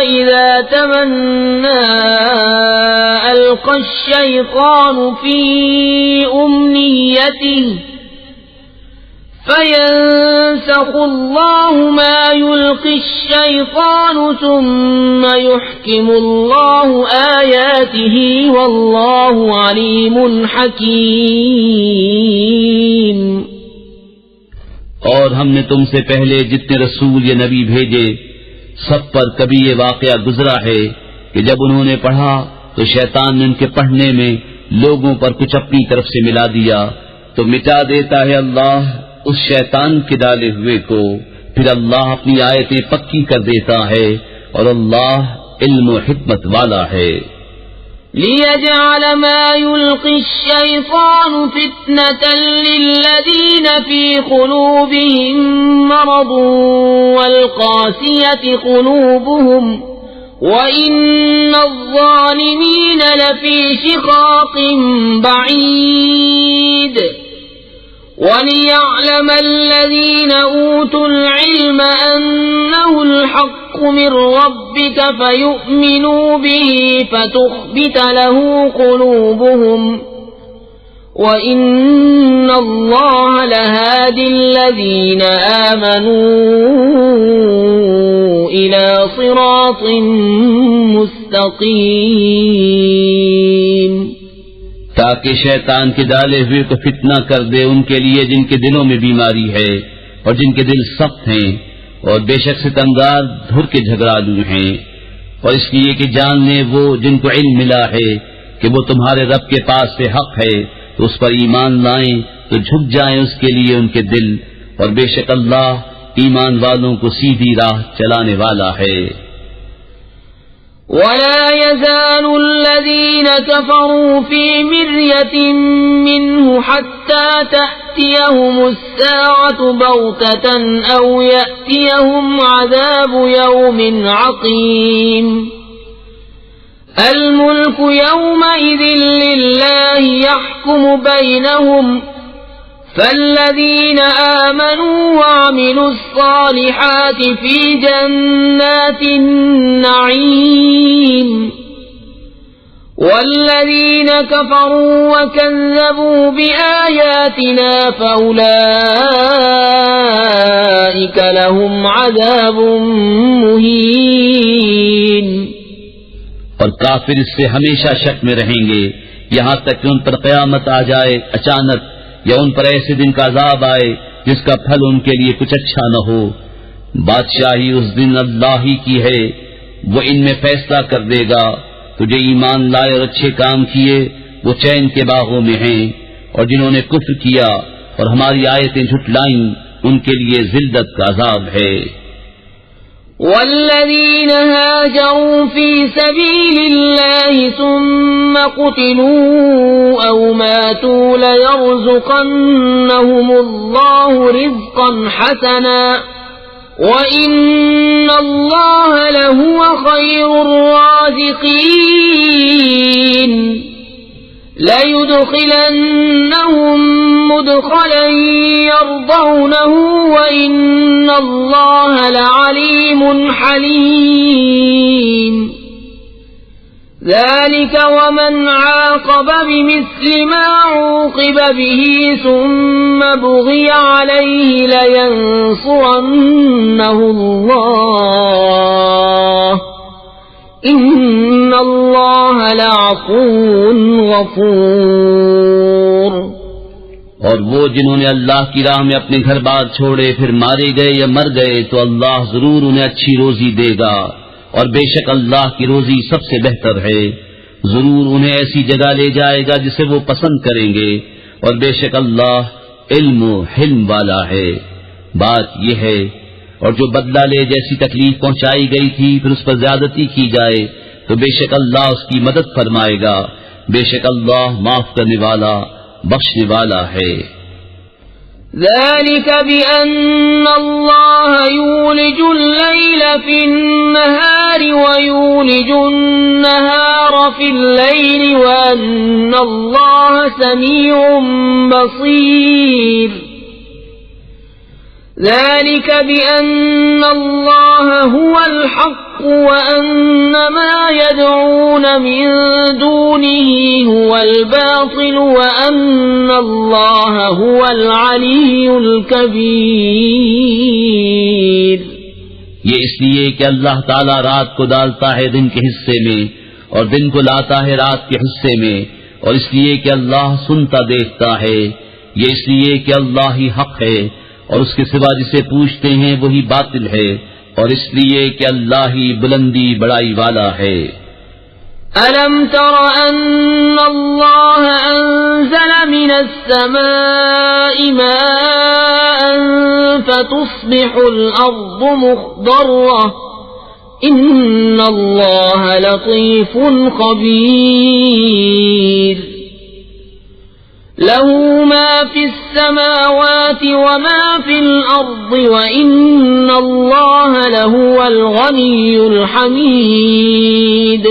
[SPEAKER 1] إِذَا تَمَنَّىٰ أَلْقَى الشَّيْطَانُ فِي أُمْنِيَّتِهِ فَيَنسَخُ اللَّهُ مَا يُلْقِي الشَّيْطَانُ ثُمَّ يُحْكِمُ اللَّهُ آيَاتِهِ وَاللَّهُ عَلِيمٌ حَكِيمٌ۔
[SPEAKER 2] اور ہم نے تم سے پہلے جتنے رسول یا نبی بھیجے سب پر کبھی یہ واقعہ گزرا ہے کہ جب انہوں نے پڑھا تو شیطان نے ان کے پڑھنے میں لوگوں پر کچھ اپنی طرف سے ملا دیا، تو مٹا دیتا ہے اللہ اس شیطان کے ڈالے ہوئے کو، پھر اللہ اپنی آیتیں پکی کر دیتا ہے، اور اللہ علم و حکمت والا ہے۔
[SPEAKER 1] لِيَجْعَلَ مَا يُلْقِي الشَّيْطَانُ فِتْنَةً لِلَّذِينَ فِي قُلُوبِهِم مرض والقاسية قلوبهم وإن الظالمين لفي شقاق بعيد وليعلم الذين أوتوا العلم أنه الحق من ربك فيؤمنوا به فتخبت له قلوبهم وَإِنَّ اللَّهَ لَهَادِي الَّذِينَ آمَنُوا إِلَى صِرَاطٍ مُسْتَقِيمٍ
[SPEAKER 2] تاکہ شیطان کے ڈالے ہوئے کو فتنہ کر دے ان کے لیے جن کے دلوں میں بیماری ہے اور جن کے دل سخت ہیں اور بے شک ستمگار دھر کے جھگڑالو ہیں، اور اس لیے کہ جان لیں وہ جن کو علم ملا ہے کہ وہ تمہارے رب کے پاس سے حق ہے تو اس پر ایمان لائیں تو جھک جائیں اس کے لیے ان کے دل، اور بے شک اللہ ایمان والوں کو سیدھی راہ چلانے والا ہے۔
[SPEAKER 1] وَلَا يَزَالُ الَّذِينَ كَفَرُوا فِي مِرْيَةٍ مِّنْهُ حَتَّى تَأْتِيَهُمُ السَّاعَةُ بَغْتَةً أَوْ يَأْتِيَهُمْ عَذَابُ يَوْمٍ عَقِيمٍ الملك يومئذ لله يحكم بينهم فالذين آمنوا وعملوا الصالحات في جنات النعيم والذين كفروا وكذبوا بآياتنا فأولئك لهم عذاب مهين۔
[SPEAKER 2] اور کافر اس سے ہمیشہ شک میں رہیں گے یہاں تک کہ ان پر قیامت آ جائے اچانک، یا ان پر ایسے دن کا عذاب آئے جس کا پھل ان کے لیے کچھ اچھا نہ ہو۔ بادشاہی اس دن اللہ ہی کی ہے، وہ ان میں فیصلہ کر دے گا۔ تو جو ایمان لائے اور اچھے کام کیے وہ چین کے باغوں میں ہیں، اور جنہوں نے کفر کیا اور ہماری آیتیں جھٹلائیں ان کے لیے ذلت کا عذاب ہے۔
[SPEAKER 1] والذين هاجروا في سبيل الله ثم قتلوا أو ماتوا ليرزقنهم الله رزقا حسنا وإن الله لهو خير الرازقين لَيُدْخِلَنَّهُمْ مُدْخَلًا يَرْضَوْنَهُ وَإِنَّ اللَّهَ لَعَلِيمٌ حَلِيمٌ ذَلِكَ وَمَنْ عَاقَبَ بِمِثْلِ مَا عُوقِبَ بِهِ ثُمَّ بُغِيَ عَلَيْهِ لَيَنصُرَنَّهُ اللَّهُ ان اللہ لعفو غفور۔
[SPEAKER 2] اور وہ جنہوں نے اللہ کی راہ میں اپنے گھر بار چھوڑے پھر مارے گئے یا مر گئے تو اللہ ضرور انہیں اچھی روزی دے گا، اور بے شک اللہ کی روزی سب سے بہتر ہے۔ ضرور انہیں ایسی جگہ لے جائے گا جسے وہ پسند کریں گے، اور بے شک اللہ علم و حلم والا ہے۔ بات یہ ہے، اور جو بدلہ لے جیسی تکلیف پہنچائی گئی تھی پھر اس پر زیادتی کی جائے تو بے شک اللہ اس کی مدد فرمائے گا، بے شک اللہ معاف کرنے والا بخشنے والا ہے۔
[SPEAKER 1] ذلك بأن الله يولج الليل في النهار ويولج النهار في الليل وأن الله سميع بصير۔ ذلك بأن الله هو الحق وأن ما يدعون من دونه هو الباطل وأن الله هو العلي الكبير۔
[SPEAKER 2] یہ اس لیے کہ اللہ تعالی رات کو ڈالتا ہے دن کے حصے میں اور دن کو لاتا ہے رات کے حصے میں، اور اس لیے کہ اللہ سنتا دیکھتا ہے۔ یہ اس لیے کہ اللہ ہی حق ہے اور اس کے سوا جسے پوچھتے ہیں وہی باطل ہے، اور اس لیے کہ اللہ ہی بلندی بڑائی والا ہے۔
[SPEAKER 1] أَلَمْ تَرَ أَنَّ اللَّهَ أَنزَلَ مِنَ السَّمَاءِ مَاءً فَتُصْبِحُ الْأَرْضُ مُخْضَرَّةً إِنَّ اللَّهَ لَطِيفٌ خَبِيرٌ۔ له ما في السماوات وما في الأرض وإن الله لهو الغني الحميد۔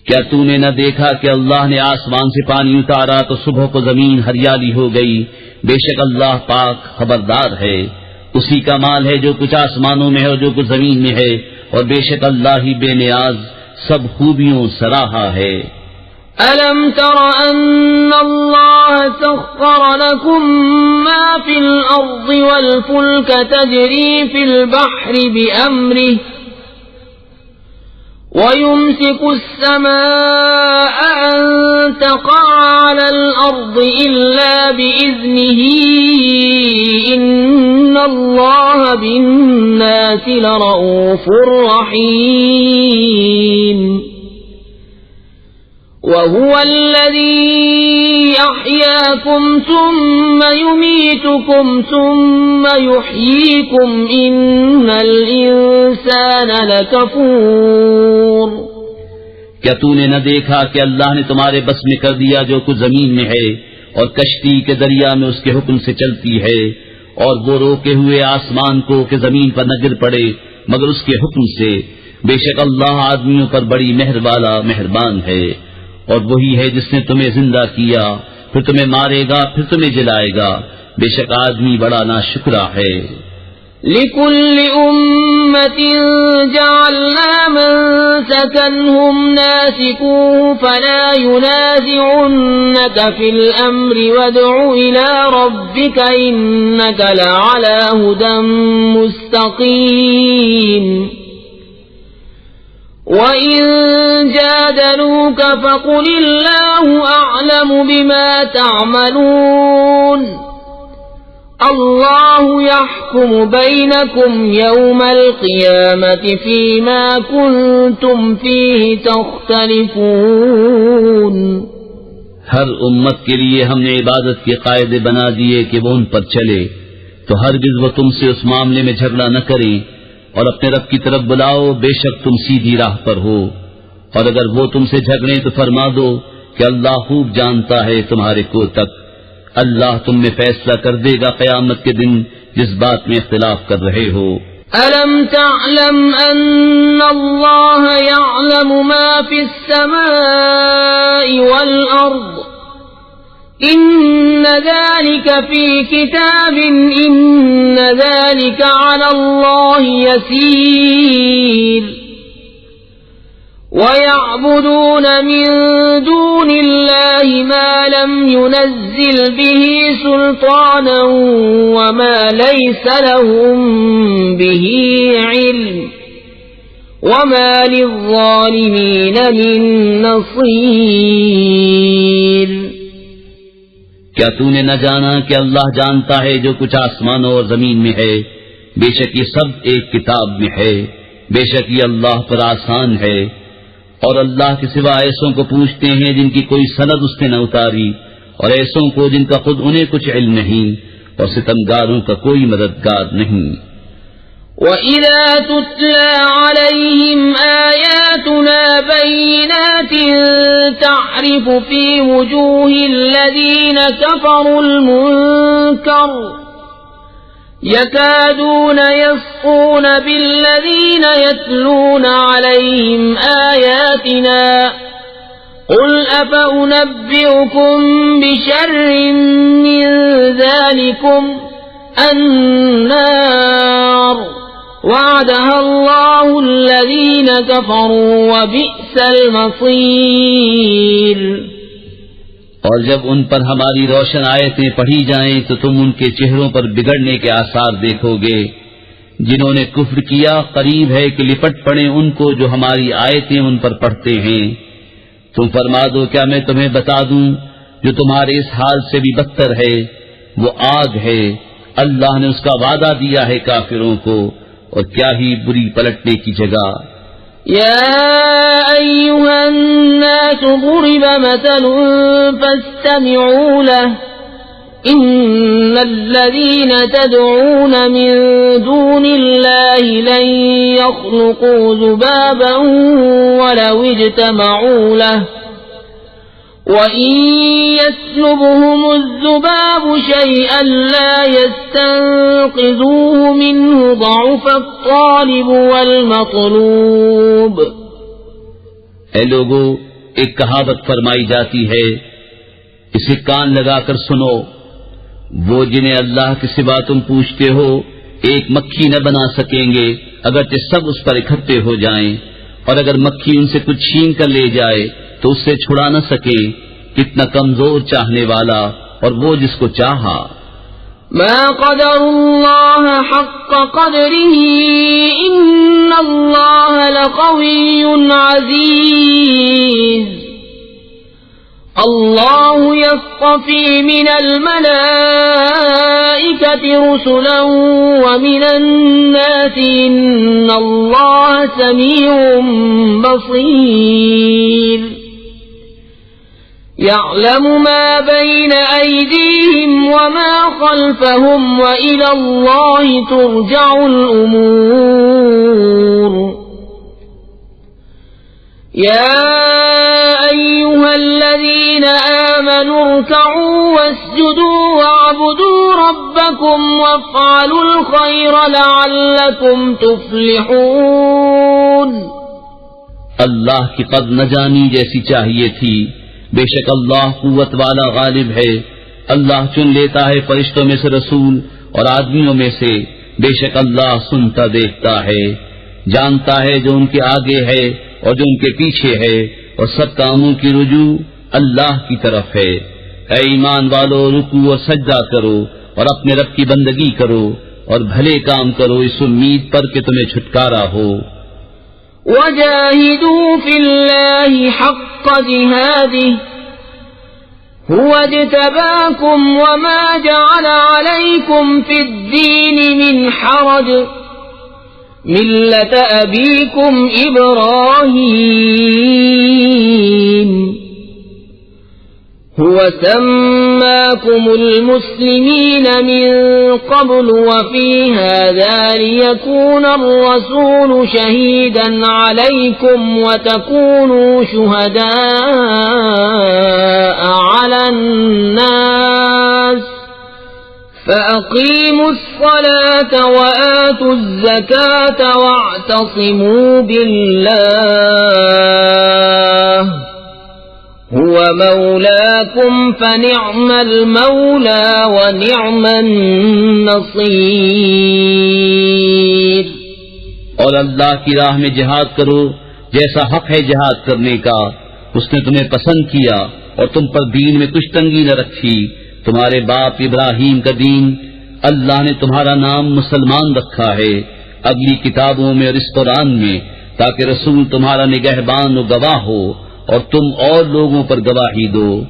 [SPEAKER 2] کیا تو نے نہ دیکھا کہ اللہ نے آسمان سے پانی اتارا تو صبح کو زمین ہریالی ہو گئی؟ بے شک اللہ پاک خبردار ہے، اسی کا مال ہے جو کچھ آسمانوں میں ہے اور جو کچھ زمین میں ہے، اور بے شک اللہ ہی بے نیاز سب خوبیوں سراہا ہے۔
[SPEAKER 1] أَلَمْ تَرَ أَنَّ اللَّهَ سَخَّرَ لَكُم مَّا فِي الْأَرْضِ وَالْفُلْكَ تَجْرِي فِي الْبَحْرِ بِأَمْرِهِ وَيُمْسِكُ السَّمَاءَ أَن تَقَعَ عَلَى الْأَرْضِ إِلَّا بِإِذْنِهِ إِنَّ اللَّهَ بِالنَّاسِ لَرَءُوفٌ رَحِيمٌ۔ وَهُوَ الَّذِي أَحْيَاكُمْ ثُمَّ يُمِيتُكُمْ ثُمَّ يُحْيِيكُمْ إِنَّ الْإِنسَانَ لَكَفُورٌ۔
[SPEAKER 2] کیا تو نے نہ دیکھا کہ اللہ نے تمہارے بس میں کر دیا جو کچھ زمین میں ہے، اور کشتی کے دریا میں اس کے حکم سے چلتی ہے، اور وہ روکے ہوئے آسمان کو کہ زمین پر نہ گر پڑے مگر اس کے حکم سے۔ بے شک اللہ آدمیوں پر بڑی مہر والا مہربان ہے۔ اور وہی ہے جس نے تمہیں زندہ کیا، پھر تمہیں مارے گا، پھر تمہیں جلائے گا، بے شک آدمی بڑا ناشکرا ہے۔
[SPEAKER 1] لِكُلِّ أُمَّةٍ جَعَلْنَا مَنسَكًا هُمْ نَاسِكُوهُ فَلَا يُنَازِعُنَّكَ فِي الْأَمْرِ وَادْعُ إِلَى رَبِّكَ إِنَّكَ لَعَلَى هُدًى مُسْتَقِيمٍ۔ وَإِن جَادَلُوكَ فَقُلِ اللَّهُ أَعْلَمُ بِمَا تَعْمَلُونَ اللَّهُ يَحْكُمُ بَيْنَكُمْ يَوْمَ الْقِيَامَةِ فِيمَا كُنتُمْ فِيهِ تَخْتَلِفُونَ۔
[SPEAKER 2] ہر امت کے لیے ہم نے عبادت کے قاعدے بنا دیے کہ وہ ان پر چلے، تو ہرگز وہ تم سے اس معاملے میں جھگڑا نہ کریں، اور اپنے رب کی طرف بلاؤ، بے شک تم سیدھی راہ پر ہو۔ اور اگر وہ تم سے جھگڑیں تو فرما دو کہ اللہ خوب جانتا ہے تمہارے کو تک، اللہ تم میں فیصلہ کر دے گا قیامت کے دن جس بات میں اختلاف کر رہے ہو۔
[SPEAKER 1] أَلَمْ تَعْلَمْ أَنَّ اللَّهَ يَعْلَمُ مَا فِي السَّمَاءِ وَالْأَرْضِ إِنَّ ذَلِكَ فِي كِتَابٍ إِنَّ ذَلِكَ عَلَى اللَّهِ يَسِيرٌ۔ وَيَعْبُدُونَ مِن دُونِ اللَّهِ مَا لَمْ يُنَزِّلْ بِهِ سُلْطَانًا وَمَا لَيْسَ لَهُم بِهِ عِلْمٌ وَمَا لِلظَّالِمِينَ مِن نَّصِيرٍ۔
[SPEAKER 2] کیا تو نے نہ جانا کہ اللہ جانتا ہے جو کچھ آسمانوں اور زمین میں ہے؟ بے شک یہ سب ایک کتاب میں ہے، بے شک یہ اللہ پر آسان ہے۔ اور اللہ کے سوا ایسوں کو پوچھتے ہیں جن کی کوئی سند اس نے نہ اتاری، اور ایسوں کو جن کا خود انہیں کچھ علم نہیں، اور ستمگاروں کا کوئی مددگار نہیں۔
[SPEAKER 1] وَإِذَا تُتْلَى عَلَيْهِمْ آيَاتُنَا بَيِّنَاتٍ تَعْرِفُ فِي وُجُوهِ الَّذِينَ كَفَرُوا الْمُنكَرَ يَكَادُونَ يَسْطُونَ بِالَّذِينَ يَتْلُونَ عَلَيْهِمْ آيَاتِنَا قُلْ أَفَأُنَبِّئُكُم بِشَرٍّ مِّن ذَلِكُمْ النَّارُ وَعَدَهَا اللَّهُ الَّذِينَ كَفَرُوا وَبِئْسَ الْمَصِيرُ۔
[SPEAKER 2] اور جب ان پر ہماری روشن آیتیں پڑھی جائیں تو تم ان کے چہروں پر بگڑنے کے آثار دیکھو گے۔ جنہوں نے کفر کیا قریب ہے کہ لپٹ پڑیں ان کو جو ہماری آیتیں ان پر پڑھتے ہیں۔ تم فرما دو کیا میں تمہیں بتا دوں جو تمہارے اس حال سے بھی بدتر ہے؟ وہ آگ ہے، اللہ نے اس کا وعدہ دیا ہے کافروں کو، اور کیا ہی بری پلٹنے کی جگہ۔
[SPEAKER 1] يا أيها الناس ضرب مثل فاستمعوا له إن الذين تدعون من دون الله لن يخلقوا ذبابا ولو اجتمعوا له وَإِن يَسْلُبْهُمُ الذُّبَابُ شَيْئًا لَّا يَسْتَنقِذُوهُ مِنْهُ ضَعُفَ الطَّالِبُ وَالْمَطْلُوبُ۔
[SPEAKER 2] اے لوگو، ایک کہاوت فرمائی جاتی ہے، اسے کان لگا کر سنو، وہ جنہیں اللہ کے سوا تم پوچھتے ہو ایک مکھی نہ بنا سکیں گے اگرچہ سب اس پر اکٹھے ہو جائیں، اور اگر مکھی ان سے کچھ چھین کر لے جائے تو اس سے چھڑا نہ سکے۔ کتنا کمزور چاہنے والا اور وہ جس کو چاہا۔
[SPEAKER 1] ما قدر اللہ حق قدره ان اللہ لقوی عزیز۔ اللہ یصطفی من الملائکۃ رسلا ومن الناس ان اللہ سمیع بصیر۔ يعلم ما بين أيديهم وما خلفهم وإلى الله ترجع الأمور۔ يا أيها الذين آمنوا اركعوا واسجدوا واعبدوا ربكم وافعلوا الخير لعلكم تفلحون۔
[SPEAKER 2] اللہ کی قدر نہ جانی جیسی چاہیے تھی، بے شک اللہ قوت والا غالب ہے۔ اللہ چن لیتا ہے فرشتوں میں سے رسول اور آدمیوں میں سے، بے شک اللہ سنتا دیکھتا ہے، جانتا ہے جو ان کے آگے ہے اور جو ان کے پیچھے ہے، اور سب کاموں کی رجوع اللہ کی طرف ہے۔ اے ایمان والو، رکوع اور سجدہ کرو اور اپنے رب کی بندگی کرو اور بھلے کام کرو اس امید پر کہ تمہیں چھٹکارا ہو۔
[SPEAKER 1] وَجَاهِدُوا فِي اللَّهِ حَقَّ جِهَادِهِ هُوَ اجْتَبَاكُمْ وَمَا جَعَلَ عَلَيْكُمْ فِي الدِّينِ مِنْ حَرَجٍ مِلَّةَ أَبِيكُمْ إِبْرَاهِيمَ هُوَ سَمَّاكُمُ الْمُسْلِمِينَ مِنْ قَبْلُ وَفِي هَذَا لِيَكُونَ الرَّسُولُ شَهِيدًا عَلَيْكُمْ وَتَكُونُوا شُهَدَاءَ عَلَى النَّاسِ فَأَقِيمُوا الصَّلَاةَ وَآتُوا الزَّكَاةَ وَاعْتَصِمُوا بِاللَّهِ هُوَ مَوْلَاكُمْ فَنِعْمَ الْمَوْلَى وَنِعْمَ النَّصِيرُ۔
[SPEAKER 2] اور اللہ کی راہ میں جہاد کرو جیسا حق ہے جہاد کرنے کا، اس نے تمہیں پسند کیا اور تم پر دین میں کچھ تنگی نہ رکھی۔ تمہارے باپ ابراہیم کا دین اللہ نے تمہارا نام مسلمان رکھا ہے اگلی کتابوں میں اور اس قرآن میں، تاکہ رسول تمہارا نگہبان و گواہ ہو اور تم اور لوگوں پر گواہی دو۔